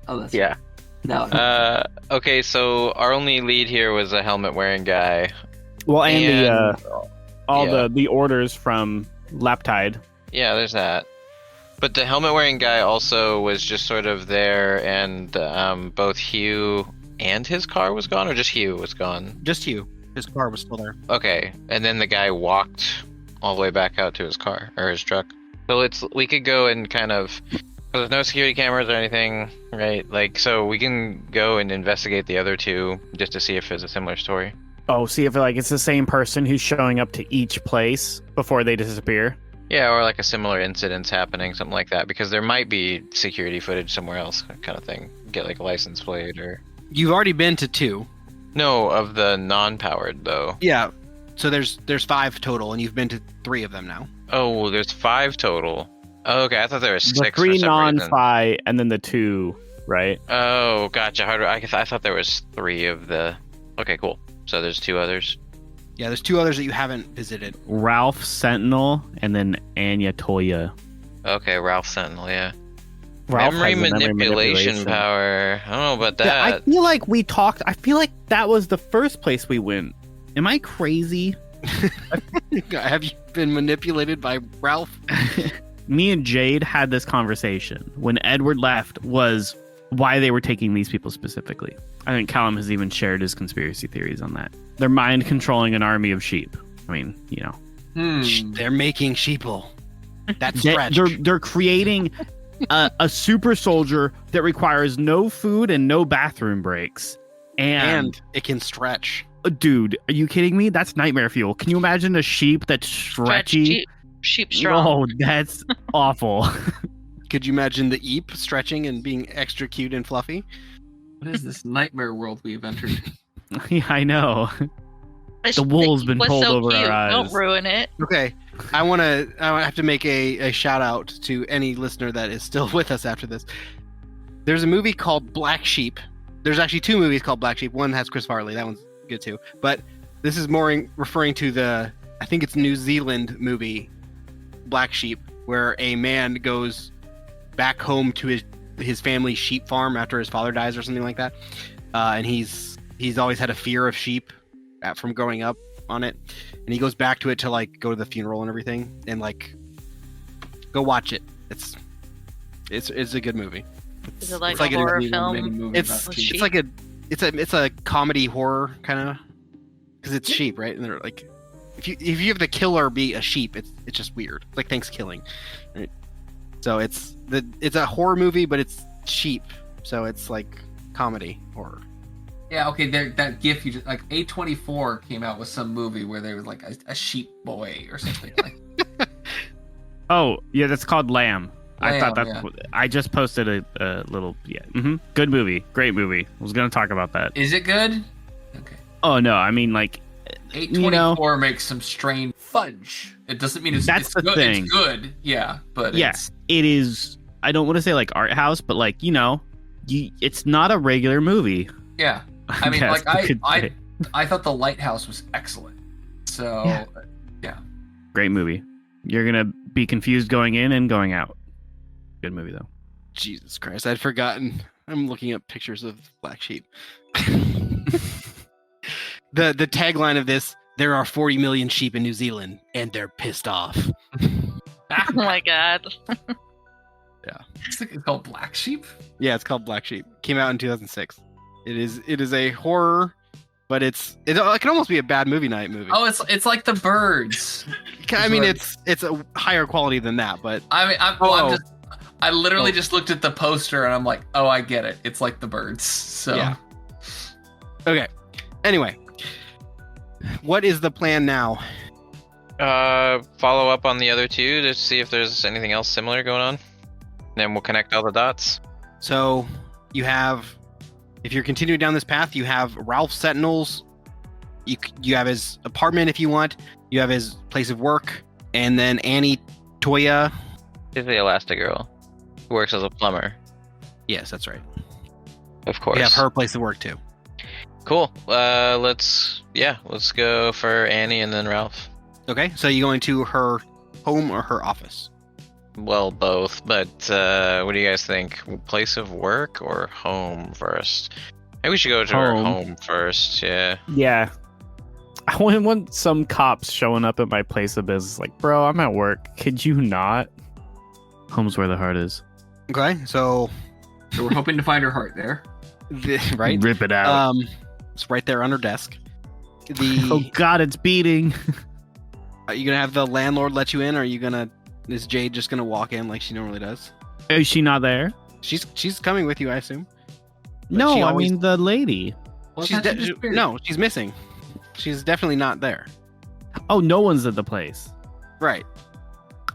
Oh, that's yeah. No. Okay, so our only lead here was a helmet-wearing guy. Well, and the orders from Laptide. Yeah, there's that. But the helmet-wearing guy also was just sort of there, and both Hugh and his car was gone, or just Hugh was gone? Just Hugh. His car was still there. Okay, and then the guy walked all the way back out to his car, or his truck. So we could go and kind of... There's no security cameras or anything, right? So we can go and investigate the other two just to see if there's a similar story. Oh, see if it's the same person who's showing up to each place before they disappear? Yeah, or a similar incident's happening, something like that, because there might be security footage somewhere else, kind of thing. Get a license plate or... You've already been to 2. No, of the non-powered though. Yeah, so there's 5 total, and you've been to 3 of them now. Oh, there's 5 total. Oh, okay, I thought there was 6. The 3 non-fi, and then the 2, right? Oh, gotcha. I thought there was 3 of the... Okay, cool. So there's 2 others. Yeah, there's 2 others that you haven't visited. Ralph Sentinel, and then Anya Toya. Okay, Ralph Sentinel, yeah. Ralph Memory has the manipulation power. I don't know about Yeah, I that. feel like we talked. I feel like that was the first place we went. Am I crazy? Have you been manipulated by Ralph? Me and Jade had this conversation when Edward left. Was why they were taking these people specifically. I think Callum has even shared his conspiracy theories on that. They're mind controlling an army of sheep. I mean, you know, They're making sheeple. That's They- stretch. they're creating a super soldier that requires no food and no bathroom breaks. And it can stretch. Dude, are you kidding me? That's nightmare fuel. Can you imagine a sheep that's stretchy? Sheep strong. Oh, that's awful. Could you imagine the Eep stretching and being extra cute and fluffy? What is this nightmare world we've entered? Yeah, I know. The wool's been pulled over our eyes. Don't ruin it. Okay, I have to make a shout out to any listener that is still with us after this. There's a movie called Black Sheep. There's actually two movies called Black Sheep. One has Chris Farley. That one's good too. But this is more referring to I think it's New Zealand movie, Black Sheep, where a man goes back home to his family's sheep farm after his father dies or something like that. And he's always had a fear of sheep from growing up on it, and he goes back to it to like go to the funeral and everything, and like go watch it. It's a good movie. Is it like it's a like horror Maybe film? movie It's about sheep. it's a comedy horror kind of, because it's sheep, right? And they're like, if you have the killer be a sheep, it's just weird. It's like Thanksgiving, right? So it's a horror movie, but it's sheep, so it's like comedy horror. Yeah, okay, that GIF you just, like, A24 came out with some movie where there was like a sheep boy or something. Like, Oh, yeah, that's called Lamb. I thought Lamb, that I just posted a little good movie, great movie. I was gonna talk about that. is it good? Okay. Oh no, I mean like A24 makes some strange fudge. It doesn't mean it's the good. thing. It's good, yeah, but yeah, it is. I don't want to say like art house, but like it's not a regular movie. yeah. I mean, guess like you could say. I thought The Lighthouse was excellent. So Yeah. Great movie. You're gonna be confused going in and going out. Good movie though. Jesus Christ, I'd forgotten. I'm looking up pictures of Black Sheep. The tagline of this: there are 40 million sheep in New Zealand, and they're pissed off. Oh my god. it's called Black Sheep. Yeah, it's called Black Sheep. Came out in 2006. It is a horror, but it can almost be a bad movie night movie. Oh, it's like The Birds. I mean, it's a higher quality than that, but I mean, I literally just looked at the poster and I'm like, oh, I get it. It's like The Birds. So yeah. Okay. Anyway, what is the plan now? Follow up on the other two to see if there's anything else similar going on. Then we'll connect all the dots. So you have, if you're continuing down this path, you have Ralph Sentinels. You have his apartment if you want. You have his place of work, and then Annie Toya. She's the Elastigirl who works as a plumber. Yes, that's right. Of course. We have her place of work too. Cool. Let's go for Annie and then Ralph. Okay, so you going to her home or her office? Well, both, but what do you guys think? Place of work or home first? Maybe we should go to her home first, yeah. Yeah. I wouldn't want some cops showing up at my place of business like, bro, I'm at work. Could you not? Home's where the heart is. Okay, so we're hoping to find her heart there. Right? Rip it out. It's right there on her desk. Oh God, it's beating. Are you gonna have the landlord let you in, or is Jade just gonna walk in like she normally does? Is she not there? She's coming with you, I assume. But No, I mean the lady. Well, she's that's just weird. no, she's missing. She's definitely not there. Oh, no one's at the place. Right.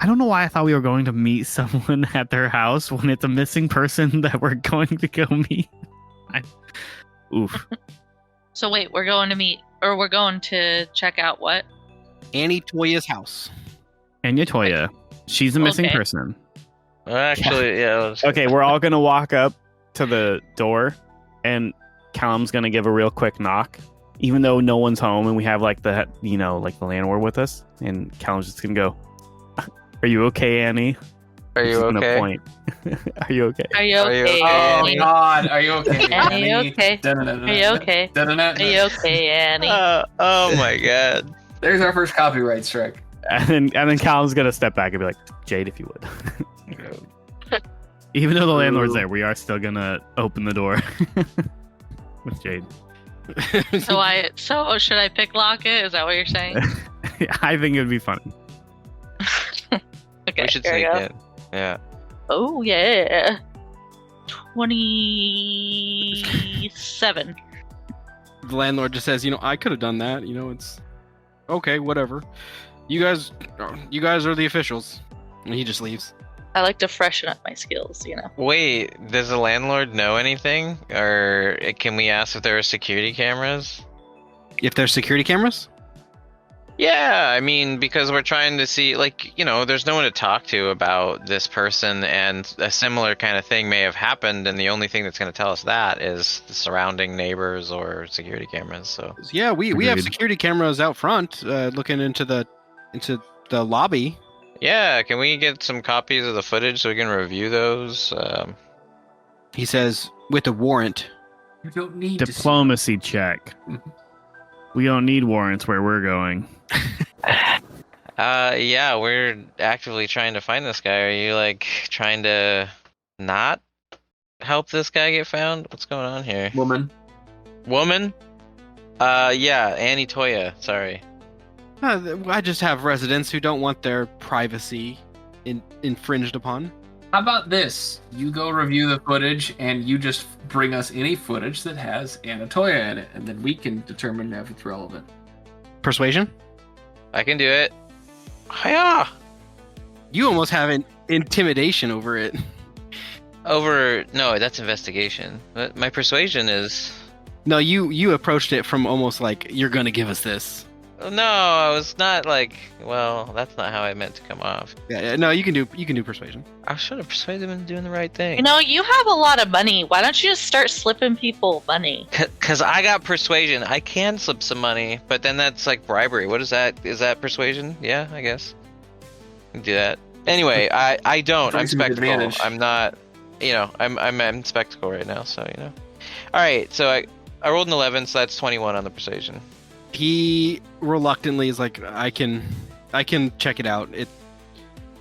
I don't know why I thought we were going to meet someone at their house when it's a missing person that we're going to go meet. Oof. So wait, we're going to check out what? Annie Toya's house. Anya Toya. She's a missing Okay. person. Actually, yeah. Okay, we're all going to walk up to the door, and Callum's going to give a real quick knock, even though no one's home, and we have like the landlord with us, and Callum's just going to go, "Are you okay, Annie?" Are you Just gonna okay? point. Are you okay? Are you Are you okay? okay, Oh Annie? God, are you okay? Annie, you okay? Dun-dun-dun-dun. Are you okay? Dun-dun-dun. Are you okay, Annie? Oh my god. There's our first copyright strike. And then Callum's gonna step back and be like, Jade, if you would. Even though the landlord's there, we are still gonna open the door with Jade. So should I pick lock it? Is that what you're saying? I think it would be funny. Okay, We should here we sneak go. in. Yeah. Oh yeah. 27. The landlord just says, I could have done that. It's okay, whatever. You guys are the officials. And he just leaves. I like to freshen up my skills, Wait, does the landlord know anything? Or can we ask if there are security cameras? If there's security cameras? Yeah, I mean, because we're trying to see, there's no one to talk to about this person, and a similar kind of thing may have happened, and the only thing that's going to tell us that is the surrounding neighbors or security cameras. So Yeah, we have Agreed. security cameras out front, looking into the lobby. yeah, can we get some copies of the footage so we can review those? He says, with a warrant. You don't need to see. Diplomacy check. We don't need warrants where we're going. Yeah, we're actively trying to find this guy. Are you trying to not help this guy get found? What's going on here? Woman. Woman? Yeah, Annie Toya. Sorry. I just have residents who don't want their privacy infringed upon. How about this? You go review the footage, and you just bring us any footage that has Anatolia in it, and then we can determine if it's relevant. Persuasion? I can do it. Hiya! You almost have an intimidation over it. No, that's investigation. But my persuasion is. No, you approached it from almost like, you're gonna give us this. No, I was not well, that's not how I meant to come off. Yeah, no, you can do persuasion. I was trying to persuade them into doing the right thing. You have a lot of money. Why don't you just start slipping people money? Because I got persuasion. I can slip some money, but then that's bribery. What is that? Is that persuasion? Yeah, I guess. Do that. Anyway, I don't. I'm Brings me spectacle. advantage. I'm not, I'm in spectacle right now, so, Alright, so I rolled an 11, so that's 21 on the persuasion. He reluctantly is like, I can check it out. If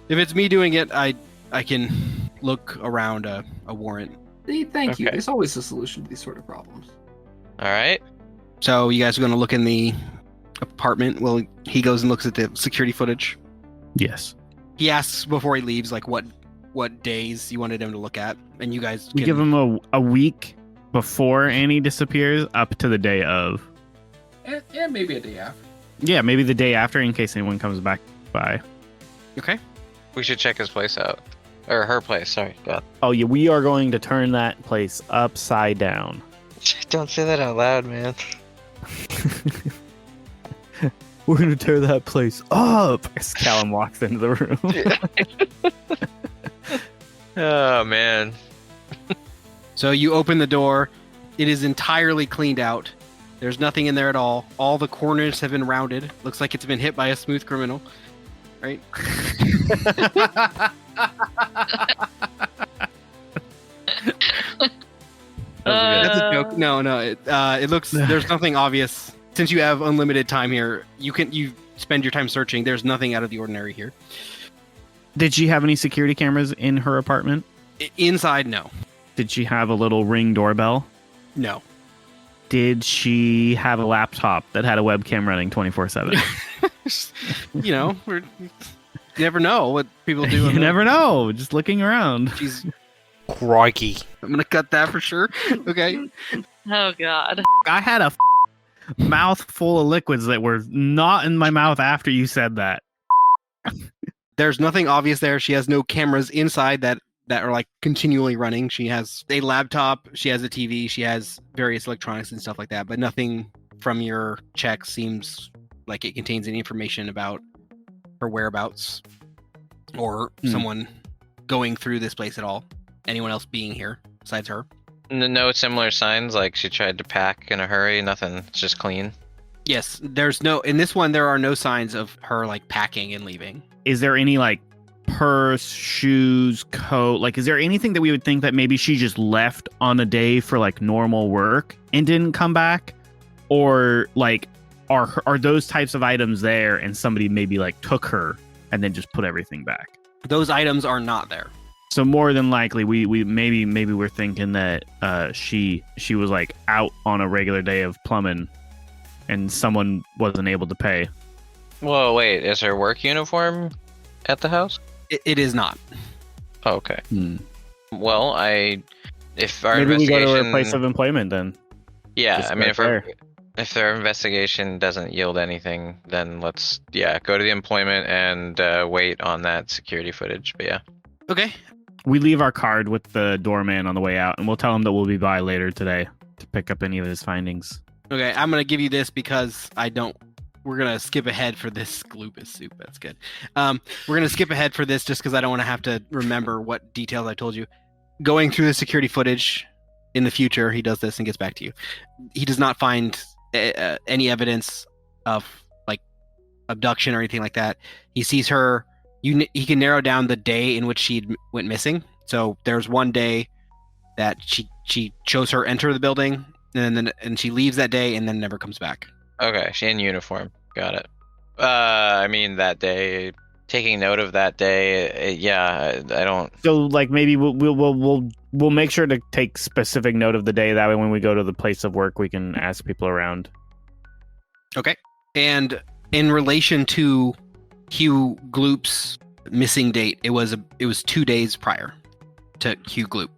it's me doing it, I can look around a warrant. Thank you. Okay. There's always a solution to these sort of problems. Alright. So you guys are gonna look in the apartment. Well, he goes and looks at the security footage. Yes. He asks before he leaves, what days you wanted him to look at, and you guys We give him a week before Annie disappears up to the day of. And maybe a day after. Yeah, maybe the day after in case anyone comes back by. Okay. We should check his place out. Or her place, sorry. God. Oh, yeah, we are going to turn that place upside down. Don't say that out loud, man. We're going to tear that place up as Callum walks into the room. Oh, man. So you open the door. It is entirely cleaned out. There's nothing in there at all. All the corners have been rounded. Looks like it's been hit by a smooth criminal. Right? That's a joke. No. It looks. There's nothing obvious. Since you have unlimited time here, you spend your time searching. There's nothing out of the ordinary here. Did she have any security cameras in her apartment? Inside, no. Did she have a little Ring doorbell? No. Did she have a laptop that had a webcam running 24/7? You never know what people do. You never know. Just looking around. She's. Crikey. I'm gonna cut that for sure. Okay. Oh God. I had a mouth full of liquids that were not in my mouth after you said that. There's nothing obvious there. She has no cameras inside that are continually running. She has a laptop, she has a TV, she has various electronics and stuff like that, but nothing from your check seems like it contains any information about her whereabouts or someone going through this place at all. Anyone else being here besides her. No similar signs, she tried to pack in a hurry, nothing. It's just clean. Yes, in this one there are no signs of her packing and leaving. Is there any purse, shoes, coat. Like, is there anything that we would think that maybe she just left on a day for like normal work and didn't come back? Or like, are those types of items there and somebody maybe like took her and then just put everything back? Those items are not there. So more than likely, we maybe we're thinking that she was like out on a regular day of plumbing, and someone wasn't able to pay. Whoa, wait, is her work uniform at the house? It is not. Oh, okay. Well, if our maybe we go to investigation, her place of employment then. Yeah, Just I mean, right if their investigation doesn't yield anything, then let's go to the employment and wait on that security footage. But yeah. Okay. We leave our card with the doorman on the way out, and we'll tell him that we'll be by later today to pick up any of his findings. Okay, I'm gonna give you this because we're gonna skip ahead for this. Gloop is soup. That's good. We're gonna skip ahead for this just because I don't want to have to remember what details I told you. Going through the security footage in the future, he does this and gets back to you. He does not find any evidence of like abduction or anything like that. He sees her. He can narrow down the day in which she went missing. So there's one day that she shows her enter the building, and she leaves that day and then never comes back. Okay, she in uniform. Got it. I mean that day. Taking note of that day. I don't. So like maybe we'll make sure to take specific note of the day. That way, when we go to the place of work, we can ask people around. Okay. And in relation to Hugh Gloop's missing date, it was 2 days prior to Hugh Gloop.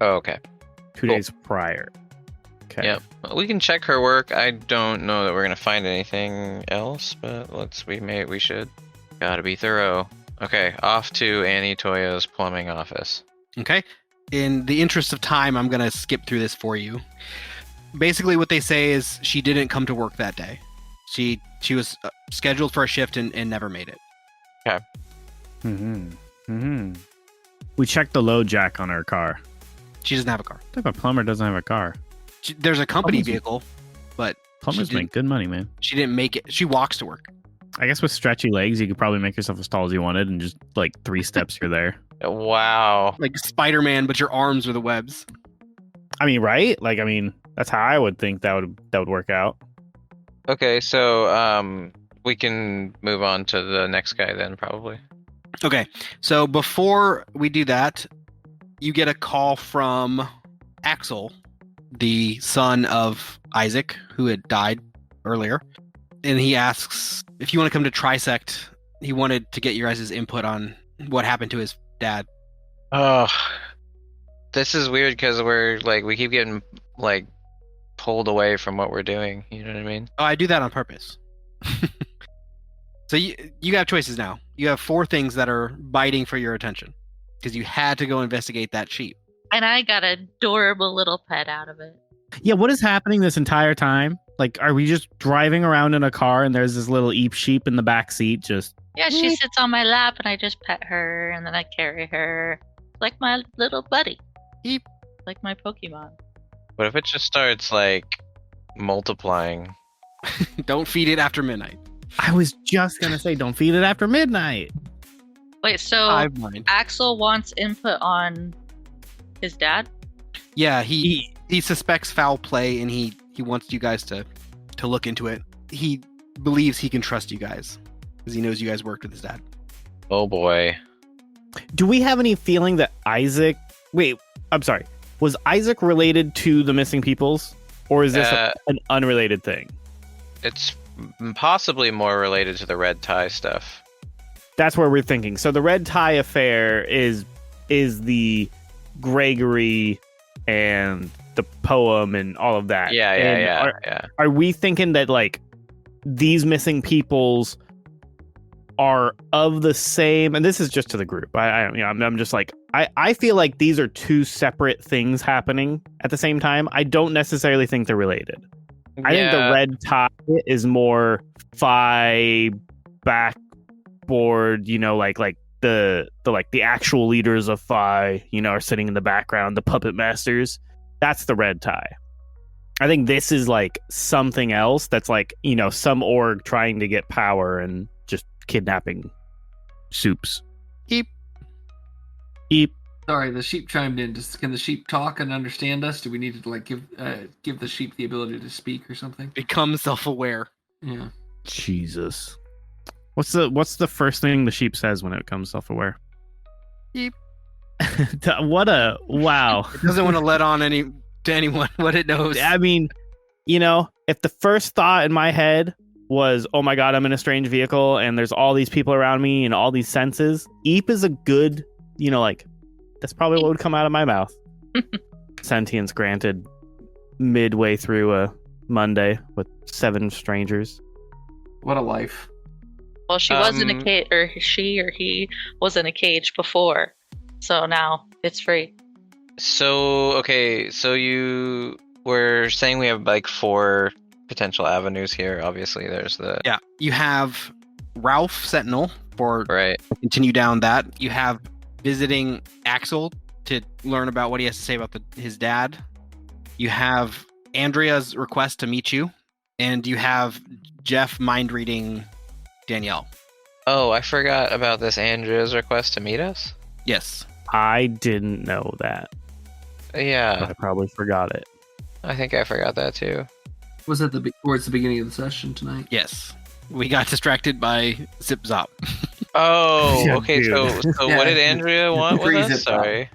Oh, okay. 2 days prior. Okay. Yep. We can check her work. I don't know that we're gonna find anything else, but we should. Gotta be thorough. Okay, off to Annie Toyo's plumbing office. Okay. In the interest of time, I'm gonna skip through this for you. Basically, what they say is she didn't come to work that day. She was scheduled for a shift and never made it. Okay. We checked the load jack on her car. She doesn't have a car. What type of plumber doesn't have a car? There's a company vehicle, but plumbers make good money, man. She didn't make it. She walks to work. I guess with stretchy legs, you could probably make yourself as tall as you wanted, and just like 3 steps, you're there. Wow. Like Spider-Man, but your arms are the webs. I mean, right? Like, I mean, that's how I would think that would work out. Okay, so we can move on to the next guy then, probably. Okay, so before we do that, you get a call from Axel, the son of Isaac, who had died earlier. And he asks if you want to come to Trisect. He wanted to get your guys' input on what happened to his dad. Oh, this is weird because we keep getting like pulled away from what we're doing. You know what I mean? Oh, I do that on purpose. So you have choices now. You have 4 things that are biting for your attention because you had to go investigate that sheep. And I got an adorable little pet out of it. Yeah, what is happening this entire time? Like, are we just driving around in a car and there's this little Eep sheep in the back seat just... Yeah, she sits on my lap and I just pet her and then I carry her. Like my little buddy. Eep. Like my Pokemon. What if it just starts like multiplying? Don't feed it after midnight. I was just going to say, don't feed it after midnight. Wait, so Hive mind. Axel wants input on his dad? Yeah, he suspects foul play and he wants you guys to look into it. He believes he can trust you guys because he knows you guys worked with his dad. Oh boy. Do we have any feeling that Isaac... Wait, I'm sorry. Was Isaac related to the missing peoples? Or is this an unrelated thing? It's possibly more related to the red tie stuff. That's where we're thinking. So the red tie affair is the Gregory and the poem and all of that. Yeah. Are we thinking that like these missing peoples are of the same? And this is just to the group. I'm just like I feel like these are 2 separate things happening at the same time. I don't necessarily think they're related. I think the red tie is more Phi backboard, like the actual leaders of Phi, are sitting in the background, the puppet masters. That's the red tie. I think this is like something else that's like, some org trying to get power and just kidnapping soups. Eep. Eep. Sorry, the sheep chimed in. Can the sheep talk and understand us? Do we need to like give the sheep the ability to speak or something? Become self-aware. Yeah. Jesus. What's the first thing the sheep says when it becomes self-aware? Eep. What a wow. It doesn't want to let on to anyone what it knows. I mean, you know, if the first thought in my head was, oh my god, I'm in a strange vehicle and there's all these people around me and all these senses, Eep is a good, you know, like, that's probably what would come out of my mouth. Sentience granted midway through a Monday with 7 strangers. What a life. Well, she was in a cage, or she or he was in a cage before, so now it's free. So, okay, so you were saying we have like 4 potential avenues here. Obviously, there's the... Yeah, you have Ralph Sentinel for Right. continue down that. You have visiting Axel to learn about what he has to say about his dad. You have Andrea's request to meet you, and you have Jeff mind reading Danielle. Oh, I forgot about this Andrea's request to meet us. Yes. I didn't know that. Yeah, I probably forgot it. I think I forgot that too. Was that towards the beginning of the session tonight? Yes. We got distracted by Zip Zop. Oh, Yeah, okay. dude. So Yeah, what did Andrea want with freeze us? it up. Sorry.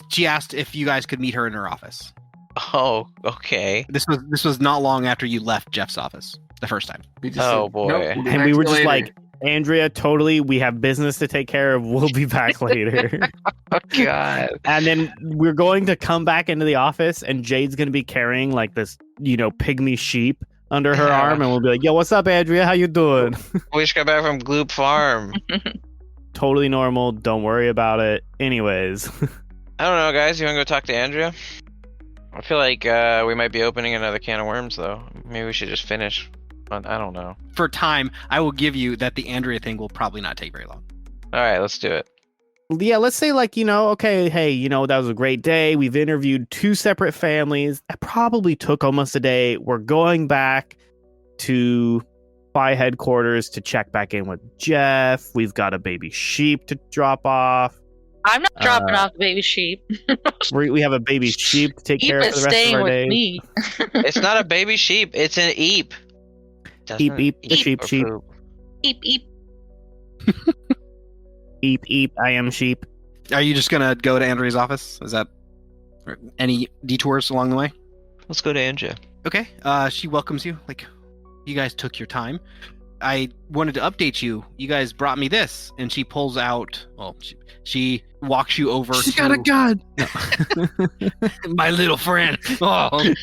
She asked if you guys could meet her in her office. Oh, okay. This was not long after you left Jeff's office the first time. We just Oh, said, boy. "Nope, we'll get And back we to were you just later." like, Andrea, totally, we have business to take care of. We'll be back later. Oh God. And then we're going to come back into the office, and Jade's going to be carrying like this, you know, pygmy sheep under her Yeah. arm, and we'll be like, yo, what's up, Andrea? How you doing? We just got back from Gloop Farm. Totally normal. Don't worry about it. Anyways. I don't know, guys. You want to go talk to Andrea? I feel like we might be opening another can of worms, though. Maybe we should just finish. But I don't know. For time, I will give you that the Andrea thing will probably not take very long. All right, let's do it. Yeah, let's say like, you know, okay, hey, you know, that was a great day. We've interviewed 2 separate families. That probably took almost a day. We're going back to Spy headquarters to check back in with Jeff. We've got a baby sheep to drop off. I'm not dropping off the baby sheep. We have a baby sheep to take Eep care of is for the rest of staying our with day. me. It's not a baby sheep. It's an eep. Eep, eep, the Eep sheep, or sheep. poop. Eep, eep. Eep, eep, I am sheep. Are you just gonna go to Andrea's office? Is that or any detours along the way? Let's go to Andrea. Okay. She welcomes you. Like, you guys took your time. I wanted to update you. You guys brought me this, and she pulls out. Well, she walks you over. She to got a gun. my little friend. Oh.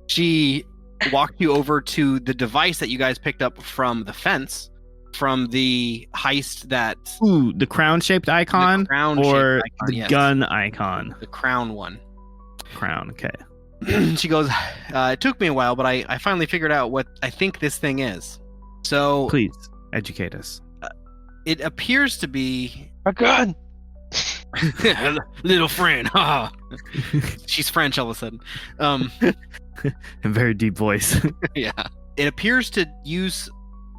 She walked you over to the device that you guys picked up from the fence, from the heist that Ooh, the crown-shaped icon the crown-shaped or icon, the yes. gun icon? The crown one. Crown, okay. She goes, it took me a while, but I finally figured out what I think this thing is. So Please, educate us. it appears to be A gun. little friend. Ha. She's French all of a sudden. A very deep voice. Yeah. It appears to use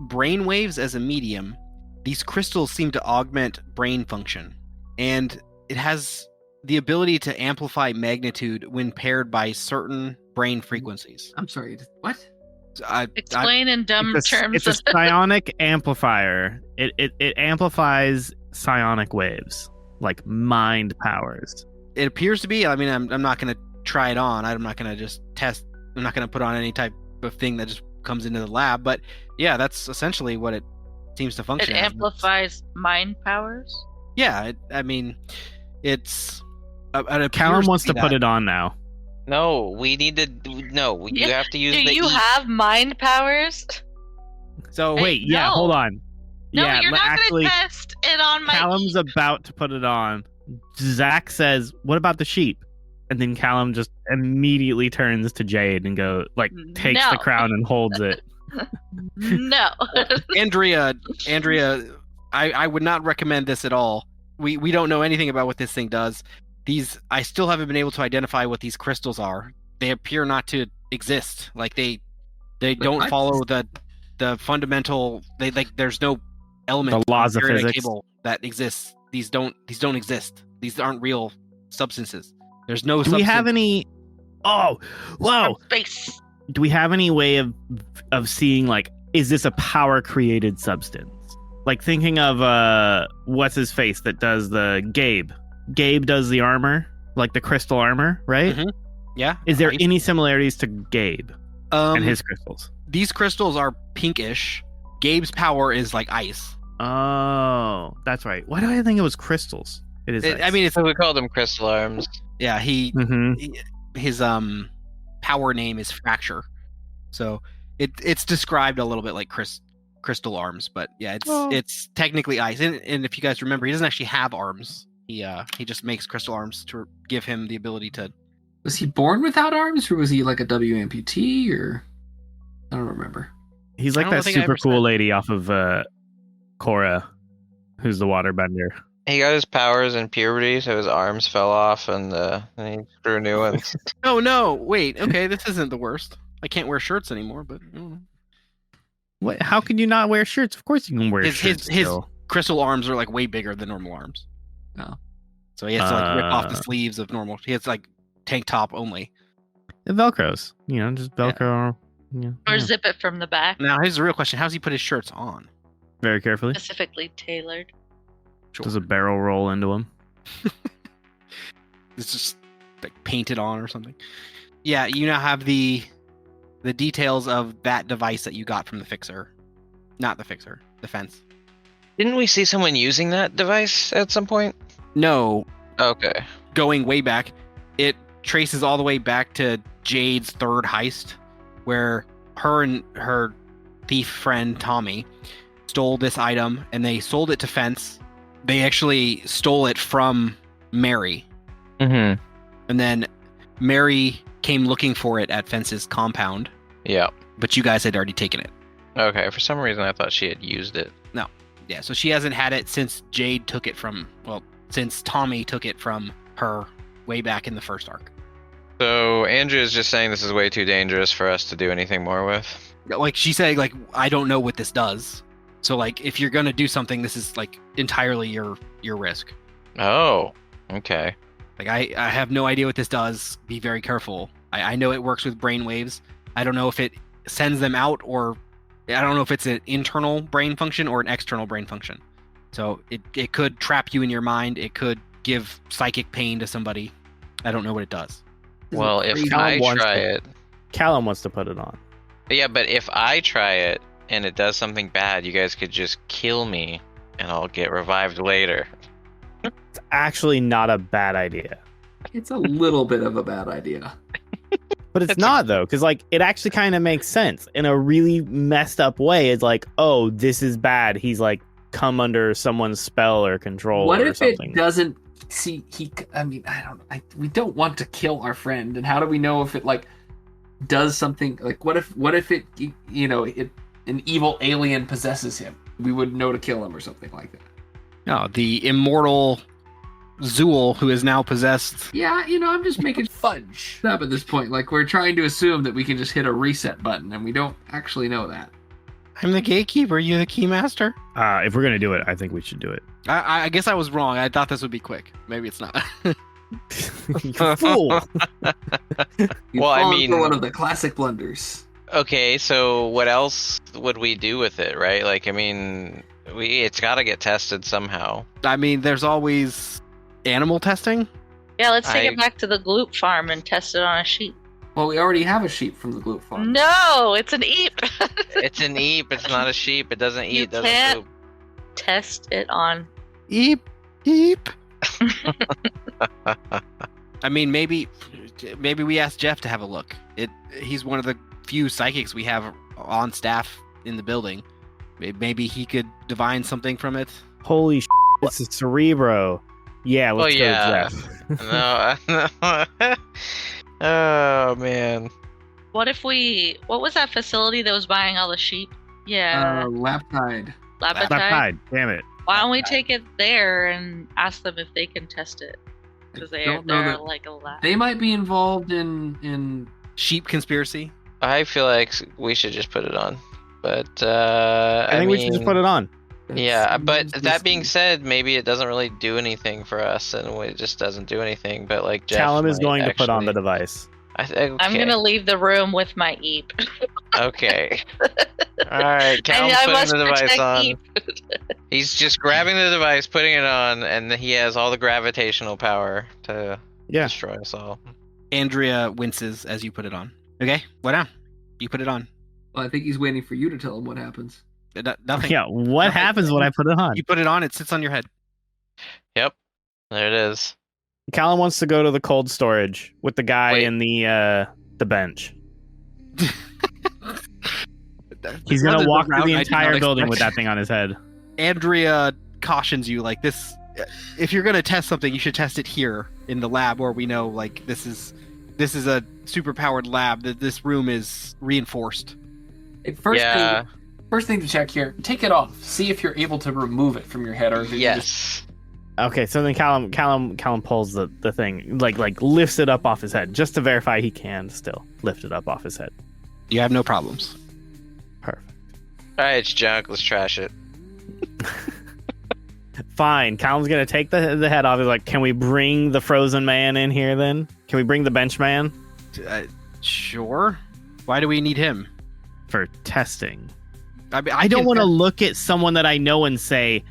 brain waves as a medium. These crystals seem to augment brain function, and it has the ability to amplify magnitude when paired by certain brain frequencies. I'm sorry. What? So Explain in dumb terms. It's a psionic amplifier. It amplifies psionic waves, like mind powers. it appears to be. I mean, I'm not going to try it on. I'm not going to just test. I'm not going to put on any type of thing that just comes into the lab. But yeah, that's essentially what it seems to It function as. amplifies mind powers. Yeah, I mean, it's. Callum wants to put it on now. No, we need to. No, you have to use Do the. you have mind powers? So Wait, yeah, no. hold on. No, yeah, you're not actually, going to test it on my. Callum's about to put it on. Zach says, "What about the sheep?" And then Callum just immediately turns to Jade and takes No. the crown and holds it. No. Andrea, I would not recommend this at all. We don't know anything about what this thing does. I still haven't been able to identify what these crystals are. They appear not to exist. Like they don't what? follow the fundamental. There's no element, The laws of Faraday physics. cable that exists. These don't exist. These aren't real substances. There's no. Do we have any? Oh, whoa! Space. Do we have any way of seeing, like, is this a power created substance? Like thinking of what's his face that does the Gabe. Gabe does the armor, like the crystal armor, right? Mhm. Yeah. Is there any similarities to Gabe and his crystals? These crystals are pinkish. Gabe's power is like ice. Oh, that's right. Why do I think it was crystals? It is. I mean, it's So we call them crystal arms. yeah. Mhm. His power name is Fracture, so it's described a little bit like crystal arms, but yeah, it's technically ice. And if you guys remember, he doesn't actually have arms. He just makes crystal arms to give him the ability to. Was he born without arms, or was he like a W amputee, or I don't remember. He's I like don't that think I super ever cool said. lady off of Korra, who's the waterbender. He got his powers in puberty, so his arms fell off, and he grew new ones. Oh no! Wait. Okay, this isn't the worst. I can't wear shirts anymore, but What? How can you not wear shirts? Of course you can wear his shirts. still. crystal arms are like way bigger than normal arms. Oh. So he has to like rip off the Uh. sleeves of normal. He has like tank top only. The Velcros, just Velcro. Yeah, Or zip it from the back. Now here's the real question: how does he put his shirts on? very carefully. Specifically tailored. Sure. Does a barrel roll into him? It's just like painted on or something. Yeah, you now have the details of that device that you got from the fixer. Not the fixer, the fence. Didn't we see someone using that device at some point? No, Okay. going way back, it traces all the way back to Jade's third heist, where her and her thief friend Tommy stole this item and they sold it to Fence. They actually stole it from Mary, Mm-hmm. and then Mary came looking for it at Fence's compound, Yeah. but you guys had already taken it. Okay. For some reason, I thought she had used it. Yeah, so she hasn't had it since Jade took it since Tommy took it from her way back in the first arc. So Andrew is just saying this is way too dangerous for us to do anything more with. Like she said, like, I don't know what this does. So like if you're gonna do something, this is like entirely your risk. Oh. Okay. Like I have no idea what this does. Be very careful. I know it works with brain waves. I don't know if it sends them out, or I don't know if it's an internal brain function or an external brain function. So it could trap you in your mind. It could give psychic pain to somebody. I don't know what it does. Well, if crazy? I Wants try to- it, Callum wants to put it on. yeah, but if I try it and it does something bad, you guys could just kill me, and I'll get revived later. It's actually not a bad idea. It's a little bit of a bad idea. But it's not, though, because like it actually kind of makes sense in a really messed up way. It's like, oh, this is bad. He's like come under someone's spell or control. What or if something. it doesn't see? We don't want to kill our friend, and how do we know if it like does something? Like, what if it, an evil alien possesses him? We would know to kill him or something like that. No, the immortal Zool, who is now possessed. Yeah, I'm just making fudge up at this point. Like, we're trying to assume that we can just hit a reset button, and we don't actually know that. I'm the gatekeeper. You the keymaster. If we're gonna do it, I think we should do it. I guess I was wrong. I thought this would be quick. Maybe it's not. You fool! You've Well, I fallen mean- for one of the classic blunders. Okay, so what else would we do with it, right? Like, I mean, it's got to get tested somehow. I mean, there's always animal testing. Yeah, let's take I- it back to the Gloop farm and test it on a sheep. Well, we already have a sheep from the Gloop farm. No, it's an eep. It's an eep. It's not a sheep. It doesn't You eat. Doesn't can't- poop. Test it on. Eep, eep. I mean, maybe we ask Jeff to have a look. He's one of the few psychics we have on staff in the building. Maybe he could divine something from it. Holy shit, it's a Cerebro. Yeah, let's go, yeah. Jeff. No. Oh man. What was that facility that was buying all the sheep? Yeah, Laptide. Lapitide. Laptide, damn it. Why don't we take it there and ask them if they can test it? Because they're like a lab. They might be involved in Sheep conspiracy. I feel like we should just put it on. But I think we should just put it on. Yeah, but that being said, maybe it doesn't really do anything for us, and it just doesn't do anything. But like Jeff Callum is might going to put on the actually- device. okay. I'm gonna leave the room with my Eep. Okay. All right, Calum's I putting must the device protect on. Eep. He's just grabbing the device, putting it on, and he has all the gravitational power to destroy us all. Andrea winces as you put it on. Okay, what now? You put it on. Well, I think he's waiting for you to tell him what happens. Nothing. Yeah, what Nothing. happens when I put it on? You put it on, it sits on your head. Yep, there it is. Callum wants to go to the cold storage with the guy Wait. in the bench. He's gonna walk through the entire building with that thing on his head. Andrea cautions you, like, this. If you're gonna test something, you should test it here in the lab, where we know, like, this is a super powered lab. That this room is reinforced. Hey, first thing to check here. Take it off. See if you're able to remove it from your head, or if you just... Yes. Okay, so then Callum pulls the thing, like lifts it up off his head, just to verify he can still lift it up off his head. You have no problems. Perfect. All right, it's junk. Let's trash it. Fine. Callum's gonna take the head off. He's like, "Can we bring the frozen man in here then? Can we bring the bench man Sure. Why do we need him? for testing?" I mean, I don't want to look at someone that I know and say,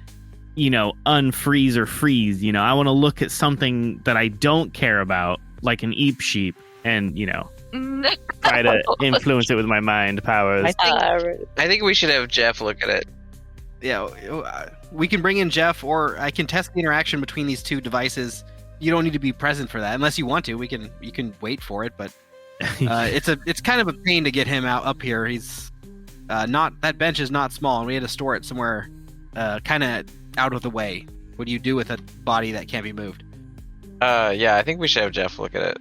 unfreeze or freeze. I want to look at something that I don't care about, like an eep sheep, and try to influence it with my mind powers. I think we should have Jeff look at it. Yeah, we can bring in Jeff, or I can test the interaction between these two devices. You don't need to be present for that unless you want to. You can wait for it, but it's kind of a pain to get him up here. He's that bench is not small, and we had to store it somewhere kind of out of the way. What do you do with a body that can't be moved? Yeah, I think we should have Jeff look at it.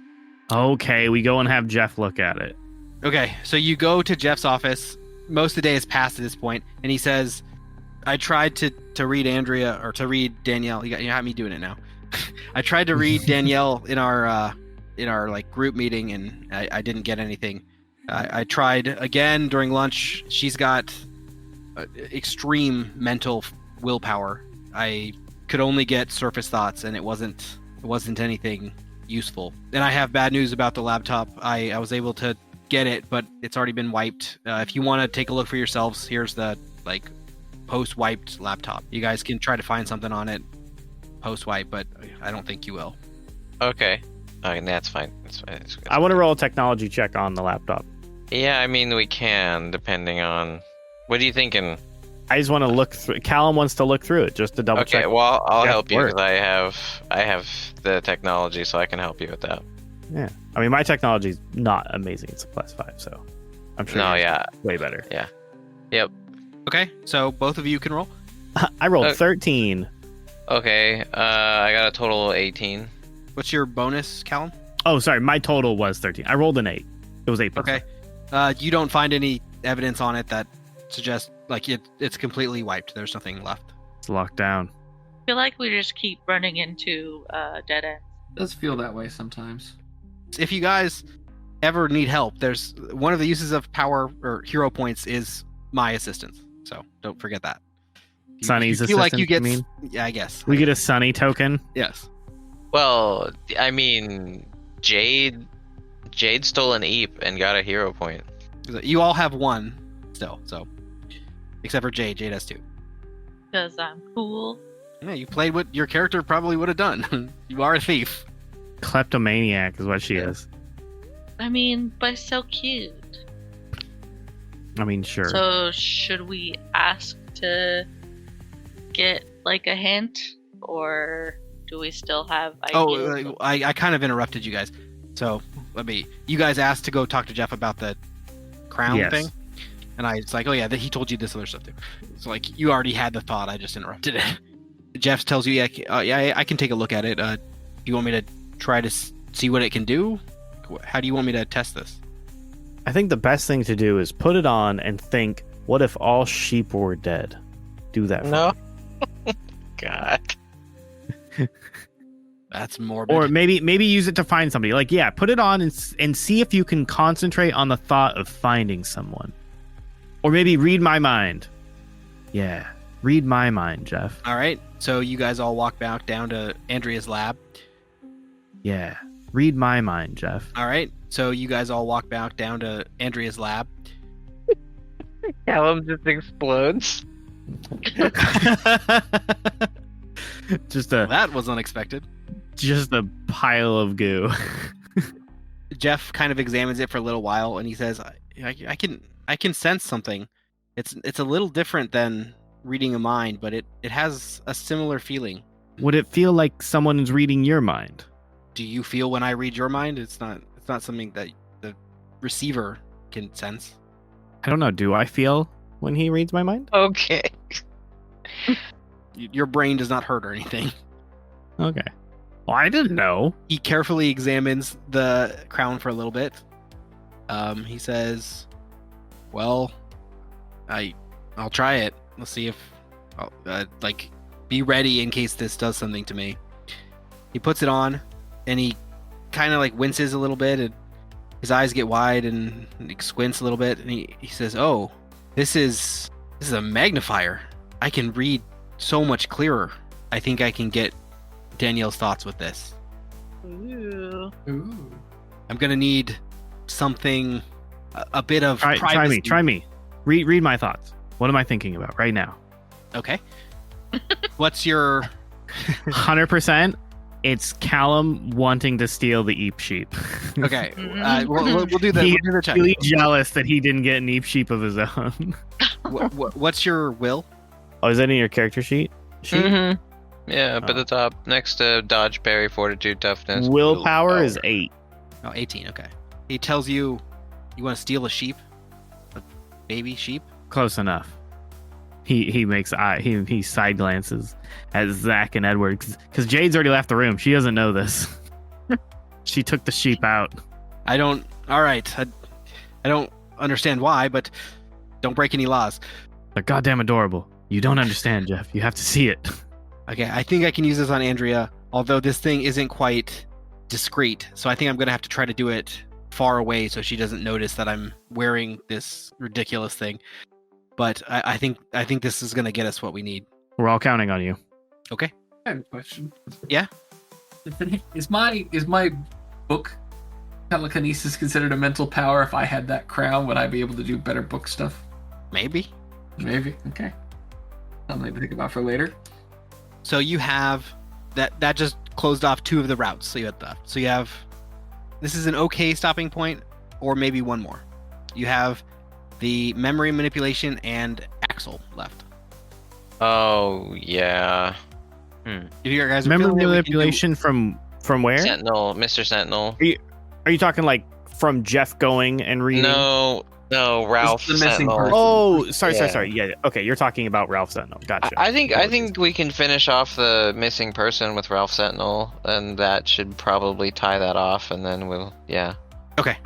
Okay, we go and have Jeff look at it. Okay, so you go to Jeff's office. Most of the day has passed at this point, and he says, I tried to read Andrea, or to read Danielle. You have me doing it now. I tried to read Danielle in our like group meeting, and I didn't get anything. I tried again during lunch. She's got extreme mental willpower. I could only get surface thoughts, and it wasn't anything useful. And I have bad news about the laptop. I was able to get it, but it's already been wiped. If you want to take a look for yourselves, here's the post-wiped laptop. You guys can try to find something on it post-wipe, but I don't think you will. Okay, that's fine. That's fine. I want to roll a technology check on the laptop. Yeah, I mean we can, depending on. What are you thinking? I just want to look through. Callum wants to look through it just to double check. Okay, well I'll help you work. because I have the technology, so I can help you with that. Yeah, I mean my technology is not amazing. It's a +5, so I'm sure. No, yeah, way better. Yeah. Yep. Okay, so both of you can roll. I rolled 13. Okay, I got a total of 18. What's your bonus, Callum? Oh, sorry, my total was 13. I rolled an 8. It was 8. Okay. You don't find any evidence on it that suggests it's completely wiped. There's nothing left. It's locked down. I feel like we just keep running into dead ends. It does feel that way sometimes. If you guys ever need help, there's one of the uses of power or hero points is my assistance. So don't forget that. Sunny's you feel like assistant, you get, you mean? Yeah, I guess. We get a Sunny token. Yes. Well, I mean, Jade stole an Eep and got a hero point. You all have one still, so except for Jade. Jade has 2. Because I'm cool. Yeah, you played what your character probably would have done. You are a thief. Kleptomaniac is what she is. I mean, but so cute. I mean, sure. So should we ask to get like a hint, or do we still have ideas? Oh, I kind of interrupted you guys. So you guys asked to go talk to Jeff about the crown thing, and I was like, oh yeah, he told you this other stuff too. It's like you already had the thought. I just interrupted it. Jeff tells you, yeah, I can take a look at it. Do you want me to try to see what it can do? How do you want me to test this? I think the best thing to do is put it on and think, what if all sheep were dead? Do that. No. God. That's morbid. Or maybe use it to find somebody. Like, yeah, put it on and see if you can concentrate on the thought of finding someone. Or maybe read my mind. Yeah. Read my mind, Jeff. All right. So you guys all walk back down to Andrea's lab. Yeah. Read my mind, Jeff. All right. So you guys all walk back down to Andrea's lab. Callum just explodes. That was unexpected. Just a pile of goo. Jeff kind of examines it for a little while, and he says, "I can sense something. It's a little different than reading a mind, but it has a similar feeling." Would it feel like someone's reading your mind? Do you feel when I read your mind? It's not something that the receiver can sense. I don't know. Do I feel when he reads my mind? Okay. Your brain does not hurt or anything. Okay. Well, I didn't know. He carefully examines the crown for a little bit. He says, "Well, I'll try it. Let's see if I'll be ready in case this does something to me." He puts it on, and he kind of winces a little bit, and his eyes get wide and he squints a little bit, and he says, "Oh, this is a magnifier. I can read so much clearer. I think I can get Danielle's thoughts with this. Ooh. I'm gonna need something, a bit of privacy." Try me. Read my thoughts. What am I thinking about right now? Okay. What's your 100%? It's Callum wanting to steal the Eep sheep. Okay? We'll do the He's we'll do the check. really jealous that he didn't get an Eep sheep of his own. What's your will? Oh, is that in your character sheet? Mm-hmm. Yeah, up at the top, next to dodge, parry, fortitude, toughness. Willpower is 8. Oh, 18. Okay. He tells you want to steal a sheep, a baby sheep. Close enough. He makes he side glances at Zach and Edward because Jade's already left the room. She doesn't know this. She took the sheep out. I don't. All right. I don't understand why, but don't break any laws. They're goddamn adorable. You don't understand, Jeff. You have to see it. Okay, I think I can use this on Andrea, although this thing isn't quite discreet. So I think I'm going to have to try to do it far away so she doesn't notice that I'm wearing this ridiculous thing. But I think this is going to get us what we need. We're all counting on you. Okay. I have a question. Yeah? Is my book telekinesis considered a mental power? If I had that crown, would I be able to do better book stuff? Maybe. Maybe. Okay. Something to think about for later. So you have that just closed off 2 of the routes. So you have this is an okay stopping point, or maybe one more. You have the memory manipulation and Axel left. Oh yeah. If you guys are Memory feeling it, we can manipulation from where? Sentinel, Mr. Sentinel. Are you talking from Jeff going and reading? No, Ralph the missing Sentinel. person. Oh, sorry. Yeah. Sorry. Yeah. Okay, you're talking about Ralph Sentinel. Gotcha. I think we can finish off the missing person with Ralph Sentinel, and that should probably tie that off, and then Okay.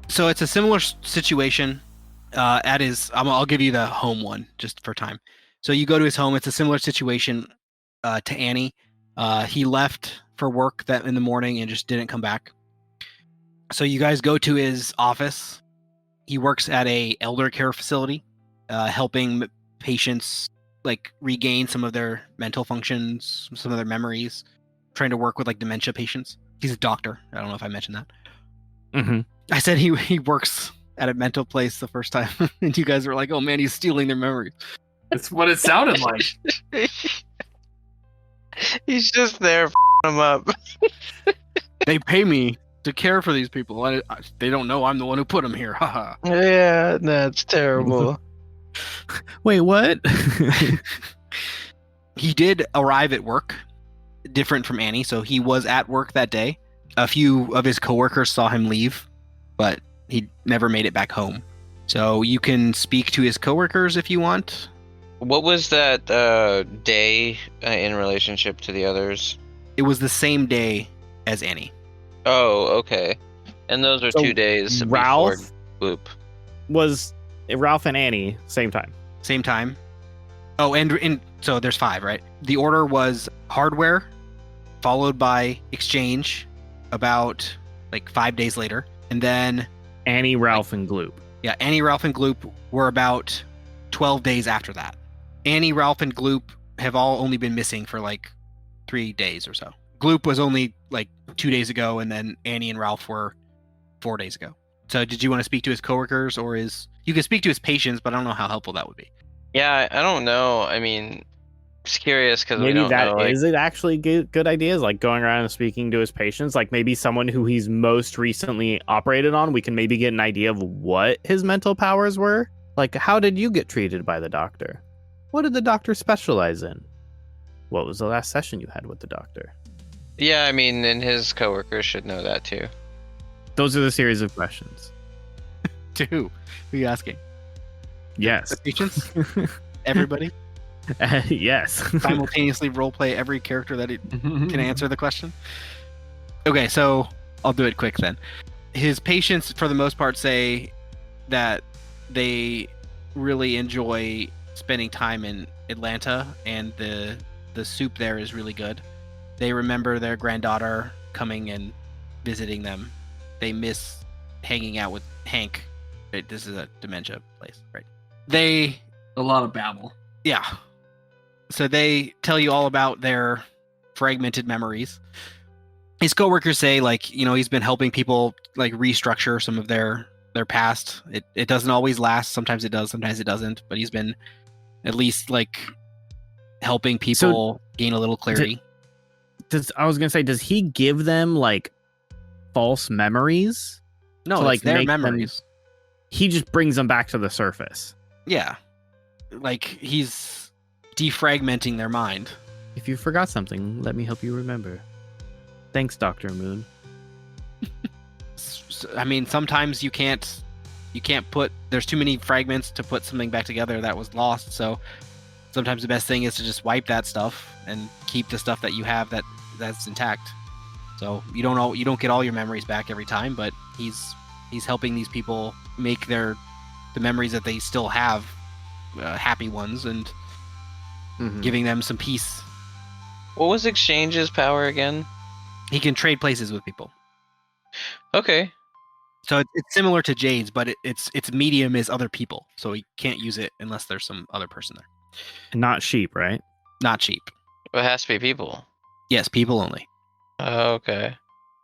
So it's a similar situation. I'll give you the home one just for time. So you go to his home. It's a similar situation to Annie. He left for work that in the morning and just didn't come back. So you guys go to his office. He works at a elder care facility, helping patients regain some of their mental functions, some of their memories, trying to work with dementia patients. He's a doctor. I don't know if I mentioned that. Mm-hmm. I said he works at a mental place the first time, and you guys were like, "Oh man, he's stealing their memories." That's what it sounded like. He's just there them up. They pay me to care for these people. They don't know I'm the one who put them here. Haha. Yeah, that's terrible. Wait, what? He did arrive at work, different from Annie. So he was at work that day. A few of his coworkers saw him leave, but he never made it back home. So you can speak to his coworkers if you want. What was that day in relationship to the others? It was the same day as Annie. Oh, okay. And those are 2 days Ralph before Gloop. was Ralph and Annie same time. Same time. Oh, and so there's 5, right? The order was hardware, followed by exchange, about 5 days later, and then Annie, Ralph, and Gloop. Yeah, Annie, Ralph, and Gloop were about 12 days after that. Annie, Ralph, and Gloop have all only been missing for like 3 days or so. Gloop was only like 2 days ago, and then Annie and Ralph were 4 days ago. So did you want to speak to his coworkers, or you can speak to his patients, but I don't know how helpful that would be. Yeah, I don't know. I mean, just curious because we Maybe don't that know. Like, is it actually good ideas, like going around and speaking to his patients, like maybe someone who he's most recently operated on. We can maybe get an idea of what his mental powers were. Like, how did you get treated by the doctor? What did the doctor specialize in? What was the last session you had with the doctor? yeah, I mean, and his coworkers should know that too. Those are the series of questions. To who? Who are you asking? Yes. The patients? Everybody? Yes. Simultaneously roleplay every character that can answer the question? Okay, so I'll do it quick then. His patients, for the most part, say that they really enjoy spending time in Atlanta, and the soup there is really good. They remember their granddaughter coming and visiting them. They miss hanging out with Hank. This is a dementia place, right? A lot of babble. Yeah. So they tell you all about their fragmented memories. His coworkers say, like, he's been helping people like restructure some of their past. It doesn't always last. Sometimes it does, sometimes it doesn't. But he's been at least like helping people gain a little clarity. Does he give them like false memories? No, to, it's their memories. He just brings them back to the surface. Yeah. Like he's defragmenting their mind. If you forgot something, let me help you remember. Thanks, Dr. Moon. I mean, sometimes you can't put, there's too many fragments to put something back together that was lost. So sometimes the best thing is to just wipe that stuff and keep the stuff that you have that's intact. So you don't get all your memories back every time, but he's helping these people make the memories that they still have happy ones, and giving them some peace. What was Exchange's power again? He can trade places with people. Okay. So it's similar to Jade's, but its medium is other people. So he can't use it unless there's some other person there. Not sheep, right? Not sheep. It has to be people. Yes, people only. Okay.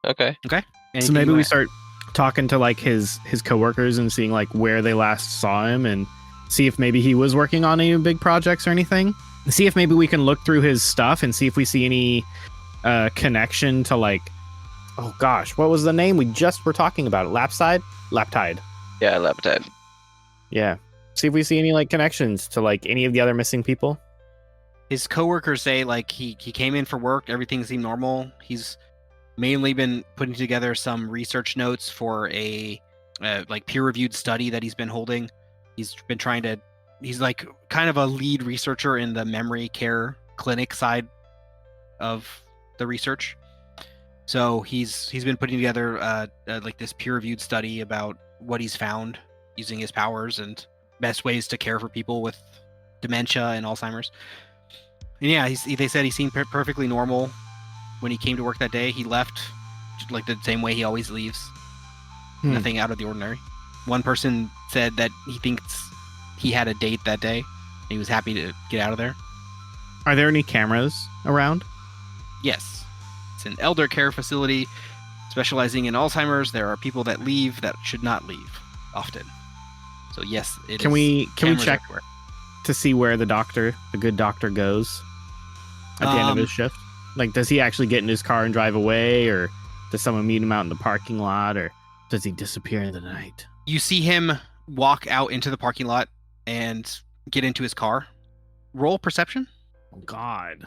Okay. Anything So maybe you we want? start talking to like his coworkers and seeing like where they last saw him, and see if maybe he was working on any big projects or anything. See if maybe we can look through his stuff and see if we see any connection to like, oh gosh, what was the name we just were talking about? Laptide? Yeah, Laptide. Yeah. See if we see any like connections to like any of the other missing people. His coworkers say like he came in for work, everything seemed normal. He's mainly been putting together some research notes for a like peer-reviewed study that he's been holding. He's like kind of a lead researcher in the memory care clinic side of the research. So he's been putting together like this peer-reviewed study about what he's found using his powers and best ways to care for people with dementia and Alzheimer's. And yeah, they said he seemed perfectly normal when he came to work that day. He left like the same way he always leaves. Nothing out of the ordinary. One person said that he thinks he had a date that day. He was happy to get out of there. Are there any cameras around? Yes. It's an elder care facility specializing in Alzheimer's. There are people that leave that should not leave often. So yes, Can we check everywhere to see where the good doctor goes at the end of his shift? Like, does he actually get in his car and drive away, or does someone meet him out in the parking lot, or does he disappear in the night? You see him walk out into the parking lot and get into his car. Roll perception. Oh God.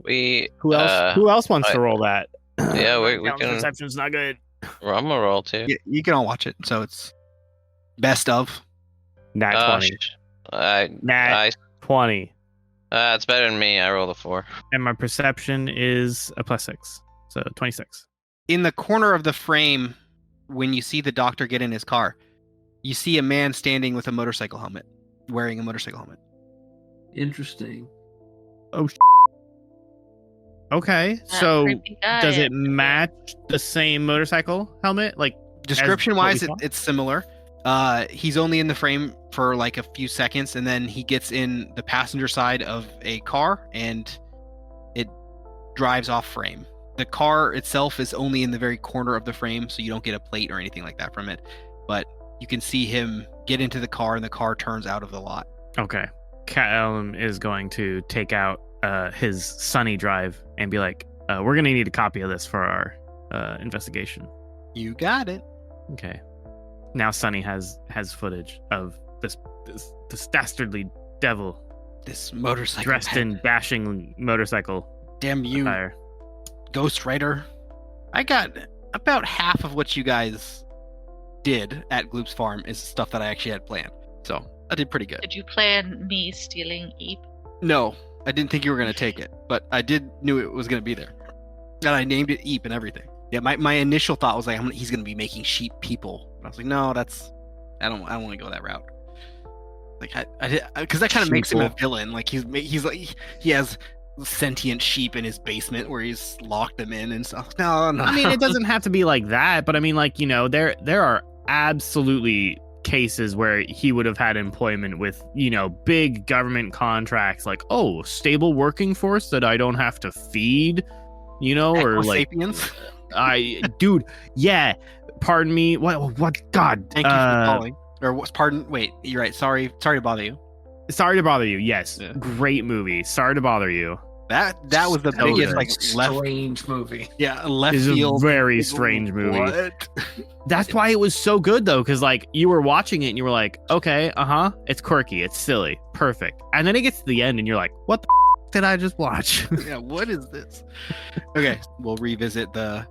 Who else wants to roll that? Yeah, we can. Perception's not good. Well, I'm gonna roll too. You can all watch it. So it's best of. Nat 20. Nat 20. It's better than me. I rolled a 4. And my perception is a +6. So 26. In the corner of the frame, when you see the doctor get in his car, you see a man standing with a motorcycle helmet, wearing a motorcycle helmet. Interesting. Oh, okay. So does it match the same motorcycle helmet? Like, description wise, it's similar. He's only in the frame for like a few seconds, and then he gets in the passenger side of a car, and it drives off frame. The car itself is only in the very corner of the frame, so you don't get a plate or anything like that from it. But you can see him get into the car, and the car turns out of the lot. Okay. Callum is going to take out his Sunny drive and be like, we're going to need a copy of this for our investigation. You got it. Okay. Now Sunny has footage of this dastardly devil. This motorcycle. Dressed in bashing motorcycle. Damn you, attire. Ghost Rider. I got about half of what you guys did at Gloop's farm is stuff that I actually had planned. So I did pretty good. Did you plan me stealing Eep? No, I didn't think you were going to take it, but I knew it was going to be there. And I named it Eep and everything. Yeah, my initial thought was like, he's going to be making sheep people. But I was like, no, I don't want to go that route. Like, because that kind of makes him a villain. Like he's like, he has sentient sheep in his basement where he's locked them in and stuff. No. I mean, it doesn't have to be like that, but I mean, like, there are absolutely cases where he would have had employment with, big government contracts, like, stable working force that I don't have to feed, or like sapiens. Dude, yeah. Pardon me. What? God. Thank you for calling. Or pardon. Wait, you're right. Sorry to bother you. Sorry to bother you. Yes, yeah. Great movie. Sorry to bother you. That was the biggest like strange movie. Yeah, left field. It's a very strange movie. What? That's why it was so good though, because like you were watching it and you were like, okay, it's quirky, it's silly, perfect, and then it gets to the end and you're like, what the did I just watch? Yeah, what is this? Okay, we'll revisit the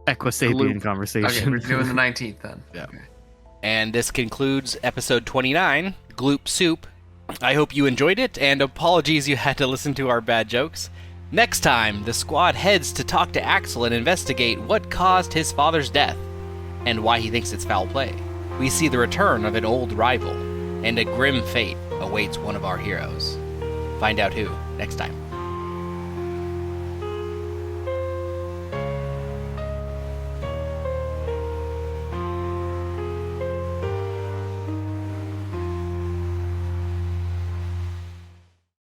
Equisapien conversation. Okay, we're doing the 19th then. Yeah. Okay. And this concludes episode 29, Gloop Supe. I hope you enjoyed it, and apologies you had to listen to our bad jokes. Next time, the squad heads to talk to Axel and investigate what caused his father's death, and why he thinks it's foul play. We see the return of an old rival, and a grim fate awaits one of our heroes. Find out who next time.